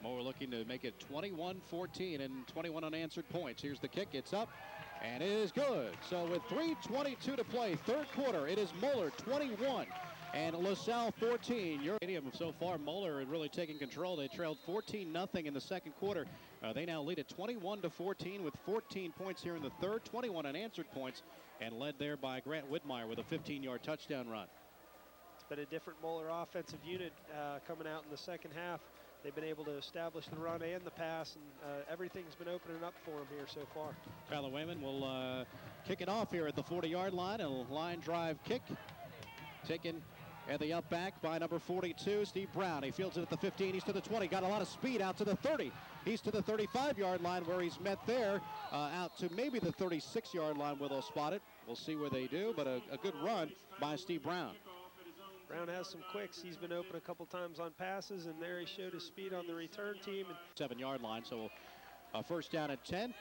Moeller looking to make it 21-14 and 21 unanswered points. Here's the kick. It's up, and it is good. So with 3:22 to play, third quarter, it is Moeller 21 and LaSalle 14. Your stadium so far, Moeller had really taken control. They trailed 14-0 in the second quarter. They now lead at 21-14 with 14 points here in the third, 21 unanswered points, and led there by Grant Whitmire with a 15-yard touchdown run. It's been a different Moeller offensive unit coming out in the second half. They've been able to establish the run and the pass, and everything's been opening up for them here so far. Tyler Wayman will kick it off here at the 40-yard line. A line drive kick taken at the up back by number 42, Steve Brown. He fields it at the 15. He's to the 20. Got a lot of speed out to the 30. He's to the 35-yard line where he's met there out to maybe the 36-yard line where they'll spot it. We'll see where they do, but a good run by Steve Brown. Brown has some quicks. He's been open a couple times on passes, and there he showed his speed on the return team. 7-yard line, so first down at 10.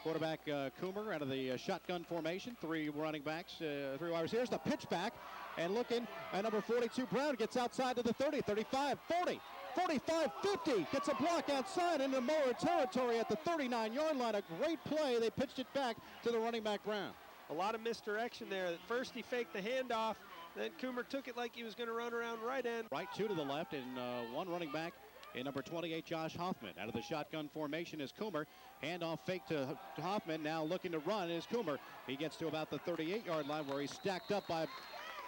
Quarterback Coomer out of the shotgun formation. Three running backs, 3 wide receivers. The pitch back, and looking at number 42, Brown gets outside to the 30, 35, 40, 45, 50. Gets a block outside into Moeller territory at the 39-yard line. A great play. They pitched it back to the running back Brown. A lot of misdirection there. At first he faked the handoff. Then Coomer took it like he was going to run around right end. Right, 2 to the left, and one running back in number 28, Josh Hoffman. Out of the shotgun formation is Coomer. Handoff fake to Hoffman. Now looking to run is Coomer. He gets to about the 38-yard line where he's stacked up by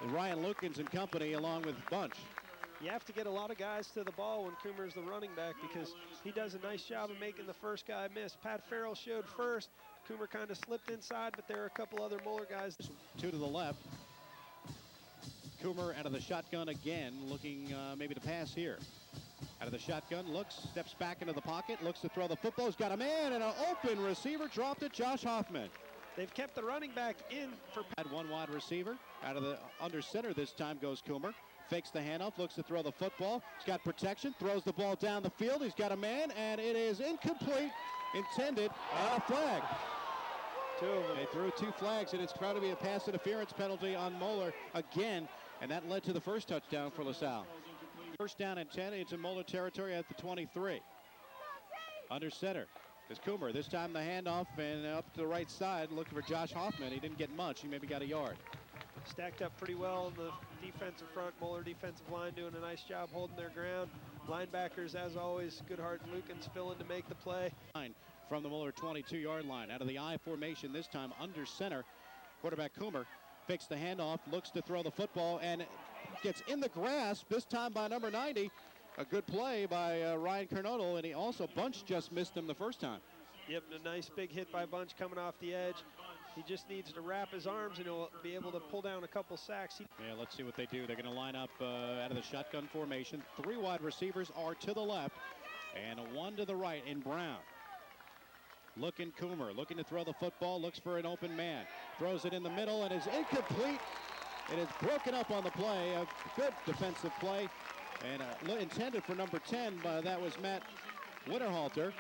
Ryan Lukens and company along with Bunch. You have to get a lot of guys to the ball when Coomer's the running back because he does a nice job of making the first guy miss. Pat Farrell showed first. Coomer kind of slipped inside, but there are a couple other Moeller guys. 2 to the left. Coomer out of the shotgun again, looking maybe to pass here. Out of the shotgun, looks, steps back into the pocket, looks to throw the football. He's got a man and an open receiver, dropped it, Josh Hoffman. They've kept the running back in for... Had one wide receiver. Out of the under center this time goes Coomer. Fakes the handoff, looks to throw the football. He's got protection, throws the ball down the field. He's got a man, and it is incomplete, intended, and a flag. They threw 2 flags, and it's proud to be a pass interference penalty on Moeller again, and that led to the first touchdown for LaSalle. First down and 10 into Moeller territory at the 23. Under center is Coomer. This time the handoff, and up to the right side, looking for Josh Hoffman. He didn't get much. He maybe got a yard. Stacked up pretty well on the defensive front. Moeller defensive line doing a nice job holding their ground. Linebackers, as always, Goodhart and Lukens filling to make the play. From the Moeller 22-yard line. Out of the I formation this time under center. Quarterback Coomer fakes the handoff, looks to throw the football, and gets in the grasp, this time by number 90. A good play by Ryan Kernodle, and he also, Bunch just missed him the first time. Yep, a nice big hit by Bunch coming off the edge. He just needs to wrap his arms, and he'll be able to pull down a couple sacks. Yeah, let's see what they do. They're going to line up out of the shotgun formation. 3 wide receivers are to the left, and 1 to the right in Brown. Looking Coomer, looking to throw the football, looks for an open man. Throws it in the middle, and is incomplete. It is broken up on the play. A good defensive play, and intended for number 10, but that was Matt Winterhalter.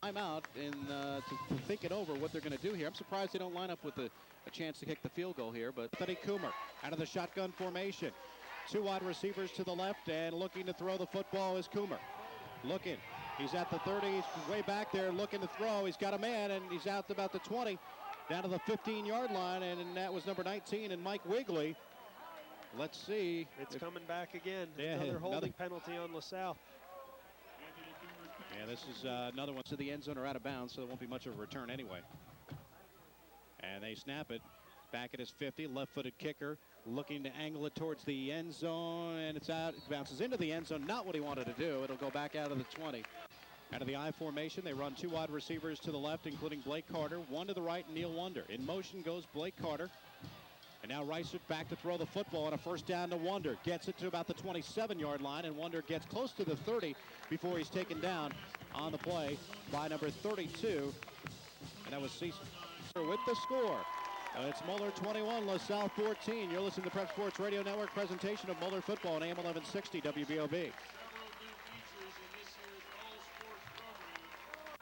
I'm out and to think it over what they're going to do here. I'm surprised they don't line up with a chance to kick the field goal here, but Teddy Coomer out of the shotgun formation. 2 wide receivers to the left, and looking to throw the football is Coomer. Looking. He's at the 30, he's way back there looking to throw. He's got a man, and he's out to about the 20, down to the 15-yard line, and that was number 19, and Mike Wigley. Let's see. It's coming back again. Yeah, another holding penalty on LaSalle. Yeah, this is another one to the end zone or out of bounds, so there won't be much of a return anyway. And they snap it back at his 50, left-footed kicker, looking to angle it towards the end zone, and it's out. It bounces into the end zone, not what he wanted to do. It'll go back out of the 20. Out of the I formation, they run 2 wide receivers to the left, including Blake Carter, 1 to the right, Neil Wonder. In motion goes Blake Carter. And now Reichert back to throw the football on a first down to Wonder. Gets it to about the 27-yard line, and Wonder gets close to the 30 before he's taken down on the play by number 32. And that was Cecil with the score. It's Moeller 21, LaSalle 14. You're listening to the Prep Sports Radio Network presentation of Moeller football on AM 1160 WBOB.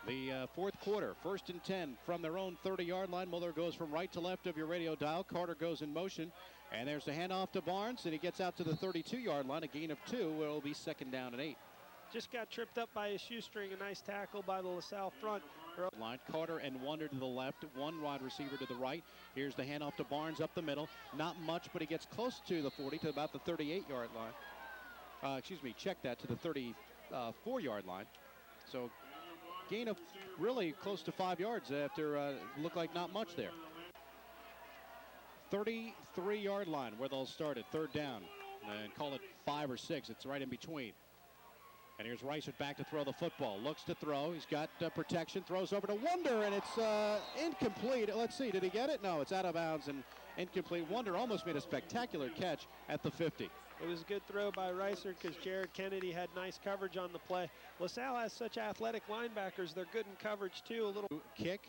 The fourth quarter, 1st and 10 from their own 30-yard line. Moeller goes from right to left of your radio dial. Carter goes in motion, and there's the handoff to Barnes, and he gets out to the 32-yard line. A gain of 2 will be 2nd down and 8. Just got tripped up by his shoestring. A nice tackle by the LaSalle front. Line, Carter and Wonder to the left, one wide receiver to the right. Here's the handoff to Barnes up the middle. Not much, but he gets close to the 40, to about the 38-yard line. Check that, to the 34-yard line. So gain of really close to 5 yards after looked like not much there. 33-yard line where they'll start at 3rd down and call it 5 or 6. It's right in between. And here's Reichert back to throw the football. Looks to throw. He's got protection. Throws over to Wonder, and it's incomplete. Let's see. Did he get it? No, it's out of bounds and incomplete. Wonder almost made a spectacular catch at the 50. It was a good throw by Reichert because Jared Kennedy had nice coverage on the play. LaSalle has such athletic linebackers. They're good in coverage, too. A little kick.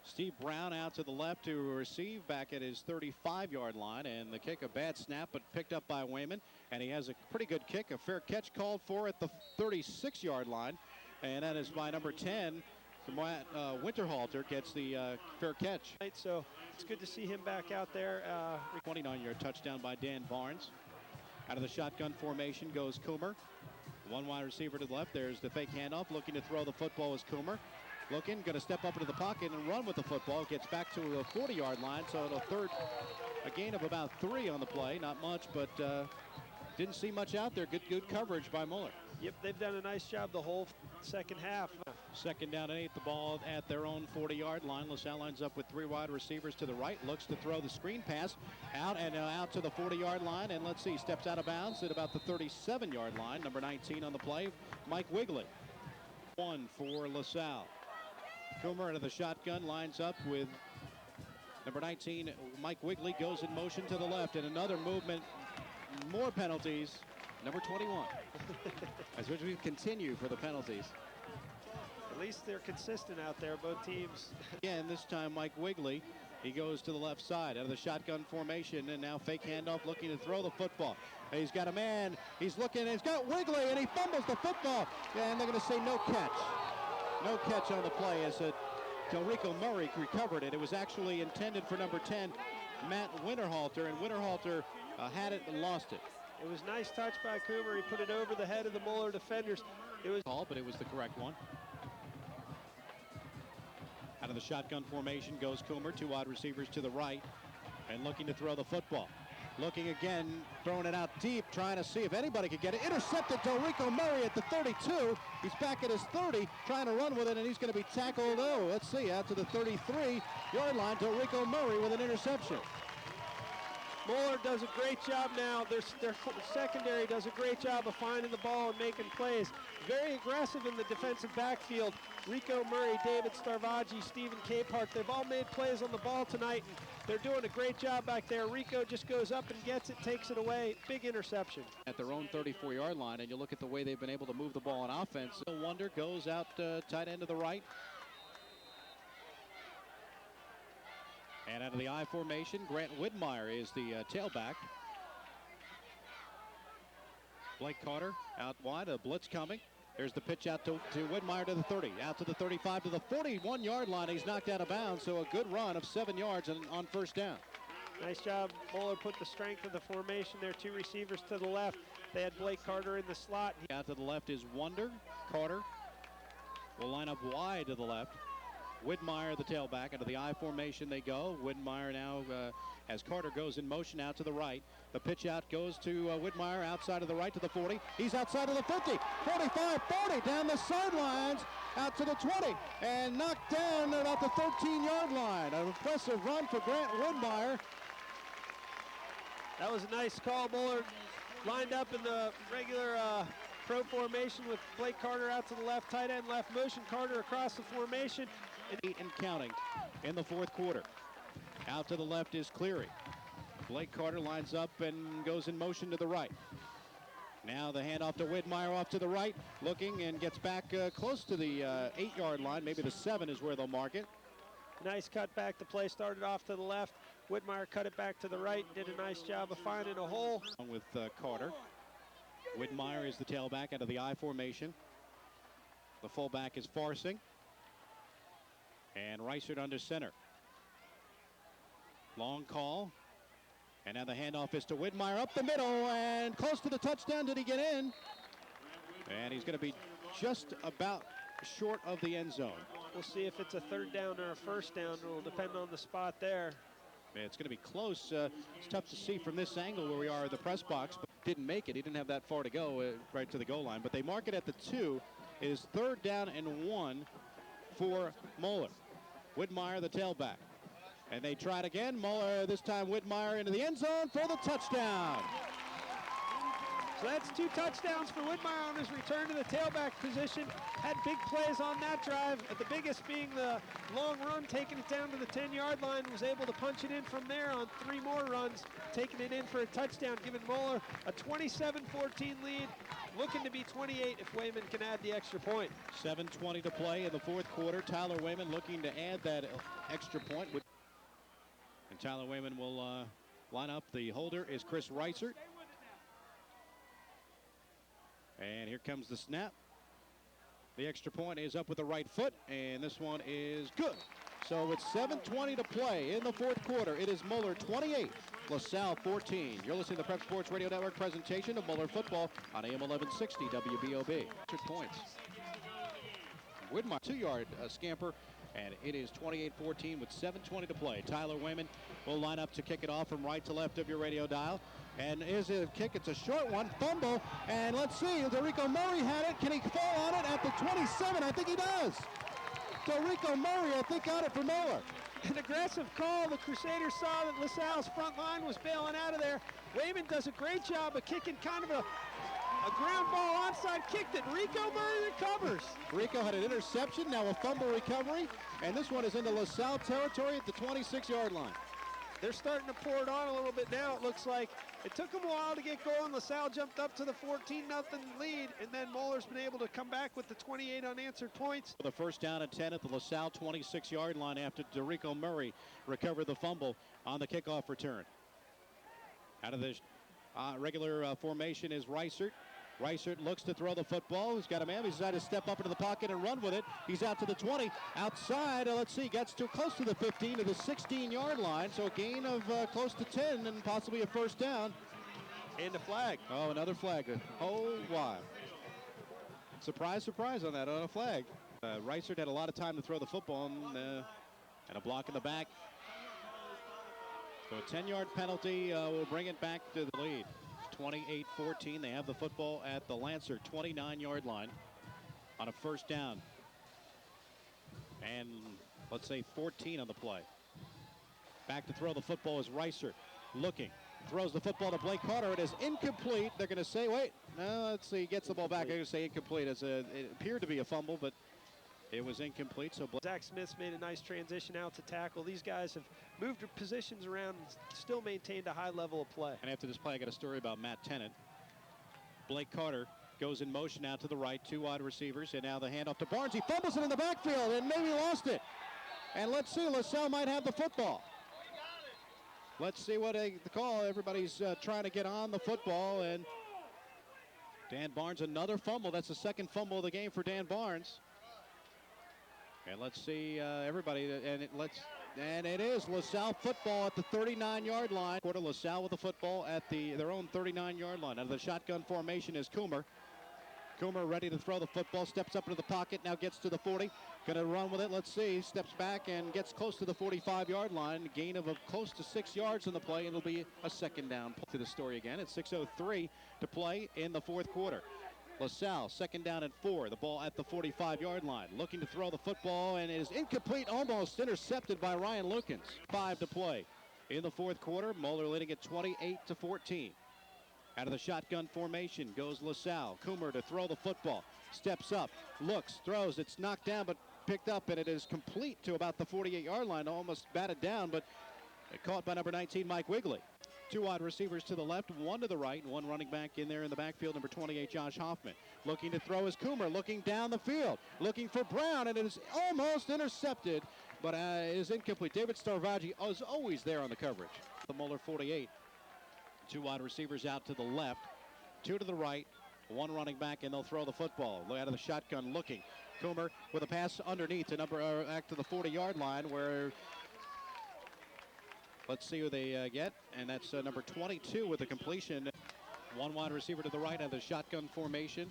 Steve Brown out to the left to receive back at his 35-yard line, and the kick, a bad snap, but picked up by Wayman, and he has a pretty good kick. A fair catch called for at the 36-yard line, and that is by number 10. Winterhalter gets the fair catch. So it's good to see him back out there. 29-yard touchdown by Dan Barnes. Out of the shotgun formation goes Coomer. One wide receiver to the left. There's the fake handoff. Looking to throw the football is Coomer. Looking, going to step up into the pocket and run with the football. Gets back to the 40-yard line, so a gain of about 3 on the play. Not much, but didn't see much out there. Good coverage by Moeller. Yep, they've done a nice job the whole second half. 2nd down and 8, the ball at their own 40-yard line. LaSalle lines up with 3 wide receivers to the right. Looks to throw the screen pass out to the 40-yard line. And let's see, steps out of bounds at about the 37-yard line. Number 19 on the play, Mike Wigley. 1 for LaSalle. Coomer out of the shotgun lines up with number 19, Mike Wigley, goes in motion to the left, and another movement, more penalties. Number 21. As we continue for the penalties. At least they're consistent out there, both teams. Again, this time Mike Wigley, he goes to the left side out of the shotgun formation, and now fake handoff looking to throw the football. He's got a man, he's looking, he's got Wigley, and he fumbles the football. And they're going to say no catch. No catch on the play as Delrico Murray recovered it. It was actually intended for number 10, Matt Winterhalter, and Winterhalter had it and lost it. It was nice touch by Coomer. He put it over the head of the Moeller defenders. It was called, but it was the correct one. Out of the shotgun formation goes Coomer, 2 wide receivers to the right, and looking to throw the football. Looking again, throwing it out deep, trying to see if anybody could get it. Intercepted Delrico Murray at the 32. He's back at his 30, trying to run with it, and he's going to be tackled. Oh, let's see, out to the 33-yard line, Delrico Murray with an interception. Moeller does a great job now. Their secondary does a great job of finding the ball and making plays. Very aggressive in the defensive backfield. Rico Murray, David Starvaggi, Stephen Capehart, they've all made plays on the ball tonight, and they're doing a great job back there. Rico just goes up and gets it, takes it away. Big interception. At their own 34-yard line, and you look at the way they've been able to move the ball on offense. Wonder goes out tight end to the right. And out of the I formation, Grant Widmeyer is the tailback. Blake Carter out wide, a blitz coming. There's the pitch out to Widmeyer to the 30, out to the 35, to the 41-yard line. He's knocked out of bounds, so a good run of 7 yards on 1st down. Nice job. Moeller put the strength of the formation there. 2 receivers to the left. They had Blake Carter in the slot. Out to the left is Wonder. Carter will line up wide to the left. Widmeyer, the tailback, into the I formation they go. Widmeyer now, as Carter goes in motion out to the right. The pitch out goes to Widmeyer outside of the right to the 40. He's outside of the 50, 45, 40, down the sidelines, out to the 20, and knocked down at about the 13-yard line. An impressive run for Grant Widmeyer. That was a nice call. Moeller lined up in the regular pro formation with Blake Carter out to the left, tight end left motion. Carter across the formation. 8 and counting in the 4th quarter. Out to the left is Cleary. Blake Carter lines up and goes in motion to the right. Now the handoff to Widmeyer off to the right, looking and gets back close to the 8-yard line. Maybe the 7 is where they'll mark it. Nice cut back. The play started off to the left. Widmeyer cut it back to the right, did a nice job of finding a hole. With Carter. Widmeyer is the tailback out of the I formation. The fullback is Farsing. And Reisert under center. Long call. And now the handoff is to Widmeyer up the middle and close to the touchdown. Did he get in? And he's going to be just about short of the end zone. We'll see if it's a third down or a first down. It will depend on the spot there. Man, it's going to be close. It's tough to see from this angle where we are at the press box, but didn't make it. He didn't have that far to go right to the goal line. But they mark it at the 2. It is third down and 1 for Moeller. Widmeyer, the tailback. And they try it again. Moeller, this time Widmeyer into the end zone for the touchdown. So that's 2 touchdowns for Widmeyer on his return to the tailback position. Had big plays on that drive, the biggest being the long run, taking it down to the 10-yard line. Was able to punch it in from there on 3 more runs, taking it in for a touchdown, giving Moeller a 27-14 lead. Looking to be 28 if Wayman can add the extra point. 7:20 to play in the fourth quarter. Tyler Wayman looking to add that extra point. And Tyler Wayman will line up. The holder is Chris Reisert. And here comes the snap. The extra point is up with the right foot, and this one is good. So it's 7:20 to play in the fourth quarter. It is Moeller 28, LaSalle 14. You're listening to the Prep Sports Radio Network presentation of Moeller football on AM 1160 WBOB. 2 points. Widmeyer 2-yard scamper, and it is 28-14 with 7:20 to play. Tyler Wayman will line up to kick it off from right to left of your radio dial. And is it a kick? It's a short one. Fumble. And let's see. Dorico Murray had it. Can he fall on it at the 27? I think he does. Dorico Murray, I think, got it for Moeller. An aggressive call. The Crusaders saw that LaSalle's front line was bailing out of there. Wayman does a great job of kicking kind of a ground ball onside kick that Rico Murray recovers. Rico had an interception, now a fumble recovery. And this one is into LaSalle territory at the 26-yard line. They're starting to pour it on a little bit now, it looks like. It took them a while to get going. LaSalle jumped up to the 14-0 lead, and then Moeller's been able to come back with the 28 unanswered points. The first down and 10 at the LaSalle 26-yard line after Dorico Murray recovered the fumble on the kickoff return. Out of the regular formation is Reisert. Reisert looks to throw the football. He's got a man. He's decided to step up into the pocket and run with it. He's out to the 20. Outside, let's see, gets too close to the 15 to the 16-yard line. So a gain of close to 10 and possibly a first down. And a flag. Oh, another flag. Oh, wow. Surprise, surprise on that, on a flag. Reisert had a lot of time to throw the football and a block in the back. So a 10-yard penalty will bring it back to the lead. 28-14. They have the football at the Lancer 29-yard line on a first down. And let's say 14 on the play. Back to throw the football is Reisert. Looking. Throws the football to Blake Carter. It is incomplete. They're going to say, wait. No, let's see. Gets the ball back. They're going to say incomplete. It appeared to be a fumble, but it was incomplete. So Zach Smith's made a nice transition out to tackle. These guys have moved their positions around and still maintained a high level of play. And after this play, I got a story about Matt Tennant. Blake Carter goes in motion out to the right, 2 wide receivers, and now the handoff to Barnes. He fumbles it in the backfield and maybe lost it. And let's see, LaSalle might have the football. Let's see what the call. Everybody's trying to get on the football, and Dan Barnes, another fumble. That's the second fumble of the game for Dan Barnes. And let's see everybody, and it is LaSalle football at the 39-yard line. Quarter LaSalle with the football at their own 39-yard line. Out of the shotgun formation is Coomer. Coomer ready to throw the football, steps up into the pocket, now gets to the 40. Gonna run with it, let's see. Steps back and gets close to the 45-yard line. Gain of close to 6 yards in the play, and it'll be a second down. To the story again, it's 6:03 to play in the fourth quarter. LaSalle, second down and 4. The ball at the 45-yard line. Looking to throw the football, and it is incomplete, almost intercepted by Ryan Lukens. 5 to play in the fourth quarter. Moeller leading at 28-14. Out of the shotgun formation goes LaSalle. Coomer to throw the football. Steps up, looks, throws. It's knocked down, but picked up, and it is complete to about the 48-yard line. Almost batted down, but Caught by number 19, Mike Wigley. Two wide receivers to the left, one to the right, and one running back in there in the backfield, number 28, Josh Hoffman. Looking to throw is Coomer, looking down the field, looking for Brown, and it is almost intercepted, but is incomplete. David Starvaggi is always there on the coverage. The Moeller 48. Two wide receivers out to the left, two to the right, one running back, and they'll throw the football. Out of the shotgun looking. Coomer with a pass underneath to back to the 40-yard line where, let's see who they get, and that's number 22 with the completion. One wide receiver to the right out of the shotgun formation.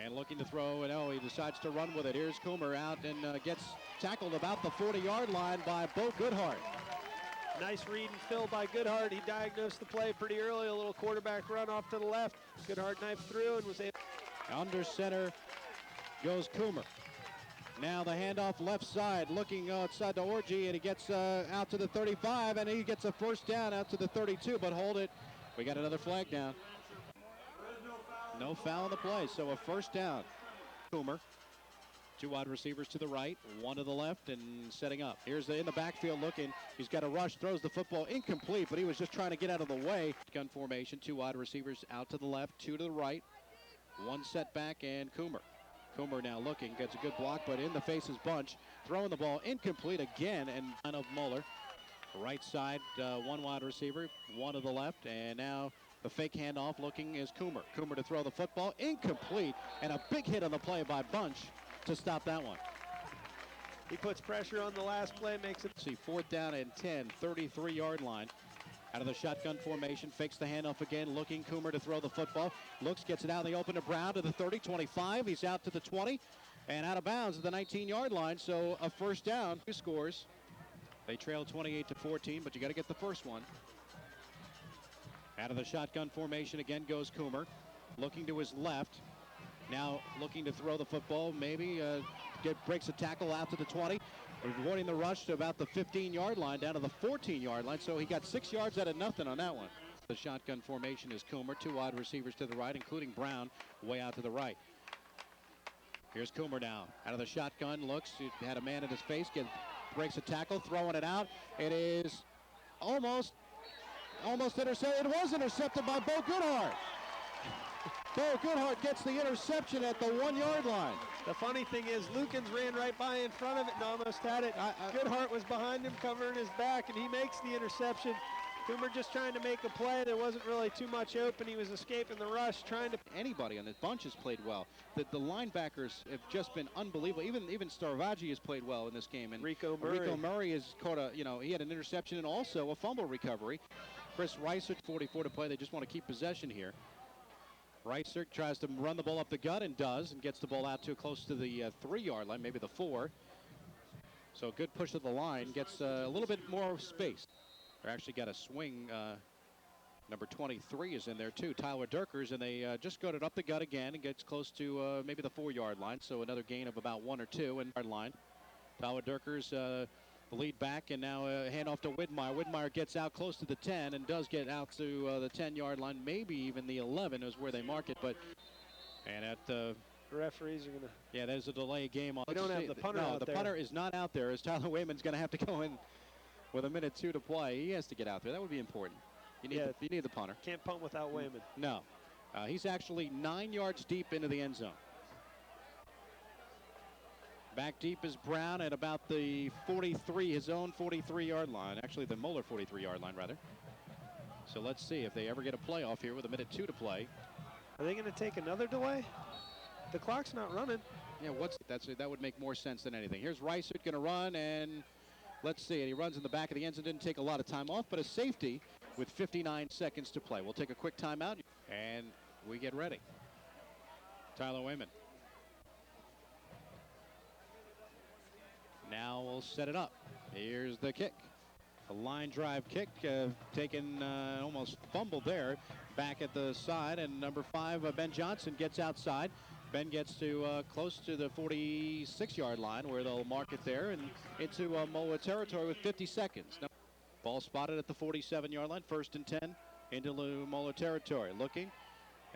And looking to throw, and he decides to run with it. Here's Coomer out and gets tackled about the 40-yard line by Bo Goodhart. Nice read and fill by Goodhart. He diagnosed the play pretty early. A little quarterback run off to the left. Goodhart knifed through and was able. Under center goes Coomer. Now the handoff left side, looking outside to Orgy, and he gets out to the 35, and he gets a first down out to the 32, but hold it. We got another flag down. No foul on the play, so a first down. Coomer. Two wide receivers to the right, one to the left, and setting up. Here's in the backfield looking. He's got a rush, throws the football incomplete, but he was just trying to get out of the way. Gun formation, two wide receivers out to the left, two to the right, one setback, and Coomer. Coomer now looking, gets a good block, but in the faces bunch, throwing the ball incomplete again, and line of Moeller. Right side, one wide receiver, one to the left, and now the fake handoff looking is Coomer. Coomer to throw the football, incomplete, and a big hit on the play by Bunch to stop that one. He puts pressure on the last play, makes it. See, fourth down and 10, 33-yard line. Out of the shotgun formation, fakes the handoff again, looking Coomer to throw the football. Looks, gets it out in the open to Brown to the 30, 25. He's out to the 20 and out of bounds at the 19-yard line. So a first down. Two scores. They trail 28-14, but you got to get the first one. Out of the shotgun formation again goes Coomer. Looking to his left. Now looking to throw the football. Maybe breaks a tackle out to the 20. Avoiding the rush to about the 15-yard line, down to the 14-yard line. So he got 6 yards out of nothing on that one. The shotgun formation is Coomer. Two wide receivers to the right, including Brown, way out to the right. Here's Coomer now. Out of the shotgun, looks. He had a man in his face. Breaks a tackle, throwing it out. It is almost intercepted. It was intercepted by Bo Goodhart. Bo Goodhart gets the interception at the 1-yard line. The funny thing is, Lukens ran right by in front of it and almost had it. Goodhart was behind him, covering his back, and he makes the interception. Coomer just trying to make a play. There wasn't really too much open. He was escaping the rush, trying to. Anybody on this bunch has played well. The linebackers have just been unbelievable. Even Starvaggi has played well in this game. And Rico Murray has caught he had an interception and also a fumble recovery. Chris Reiser, 44 to play. They just want to keep possession here. Reiser tries to run the ball up the gut and does, and gets the ball out to close to the 3-yard line, maybe the 4. So good push of the line, gets a little bit more space. They actually got a swing. Number 23 is in there too, Tyler Durkers, and they just got it up the gut again and gets close to maybe the 4-yard line. So another gain of about 1 or 2 in our line. Tyler Durkers, the lead back, and now handoff to Widmeyer. Widmeyer gets out close to the 10 and does get out to the 10-yard line, maybe even the 11 is where they mark it. But and at the referees are gonna. Yeah, there's a delay game on. We don't have the punter out there. No, the punter is not out there, as Tyler Wayman's going to have to go in with 1:02 to play. He has to get out there. That would be important. You need the punter. Can't punt without Wayman. No, he's actually 9 yards deep into the end zone. Back deep is Brown at about the 43, his own 43-yard line. Actually, the Moeller 43-yard line, rather. So let's see if they ever get a playoff here with 1:02 to play. Are they going to take another delay? The clock's not running. Yeah, that would make more sense than anything. Here's Reiser going to run, and let's see. And he runs in the back of the end zone. Didn't take a lot of time off, but a safety with 59 seconds to play. We'll take a quick timeout, and we get ready. Tyler Wayman. Now we'll set it up. Here's the kick. A line drive kick, taken, almost fumbled there. Back at the side, and number 5, Ben Johnson, gets outside. Ben gets to close to the 46-yard line where they'll mark it there and into Moeller territory with 50 seconds. Now, ball spotted at the 47-yard line, 1st and 10 into Moeller territory. Looking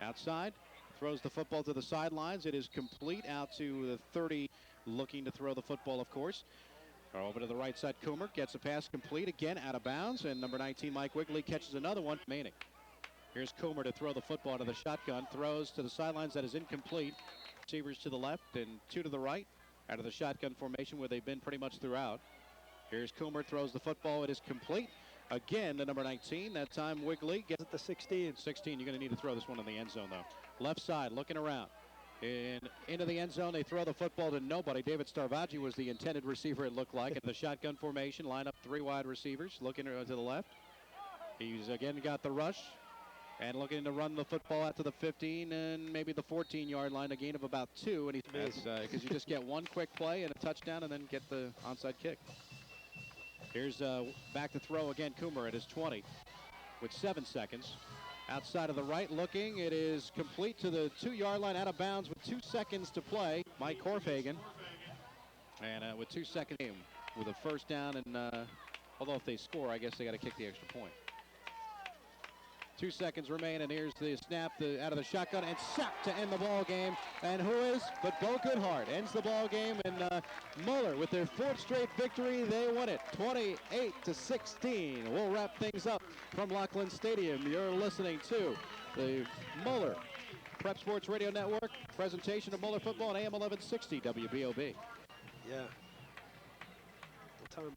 outside, throws the football to the sidelines. It is complete out to the 30, looking to throw the football, of course. Over to the right side, Coomer gets a pass complete again out of bounds, and number 19, Mike Wigley, catches another one remaining. Here's Coomer to throw the football to the shotgun, throws to the sidelines, that is incomplete. Receivers to the left and 2 to the right out of the shotgun formation where they've been pretty much throughout. Here's Coomer, throws the football, it is complete. Again, the number 19, that time Wigley gets At the 16. 16, you're going to need to throw this one in the end zone, though. Left side, looking around. Into the end zone, they throw the football to nobody. David Starvaggi was the intended receiver, it looked like. At the shotgun formation, line up 3 wide receivers, looking to the left. He's again got the rush and looking to run the football out to the 15 and maybe the 14-yard line, a gain of about 2. And he's missed because you just get one quick play and a touchdown and then get the onside kick. Here's back to throw again, Coomer at his 20 with 7 seconds. Outside of the right, looking, it is complete to the 2-yard line, out of bounds with 2 seconds to play. Mike Korfhagen, and with 2 seconds with a first down, and although if they score, I guess they got to kick the extra point. 2 seconds remain, and here's the snap out of the shotgun, and sacked to end the ball game. And who is but Bo Goodhart ends the ball game, and Moeller with their 4th straight victory, they win it 28-16. We'll wrap things up from Laughlin Stadium. You're listening to the Moeller Prep Sports Radio Network presentation of Moeller football on AM 1160 WBOB. Yeah. What time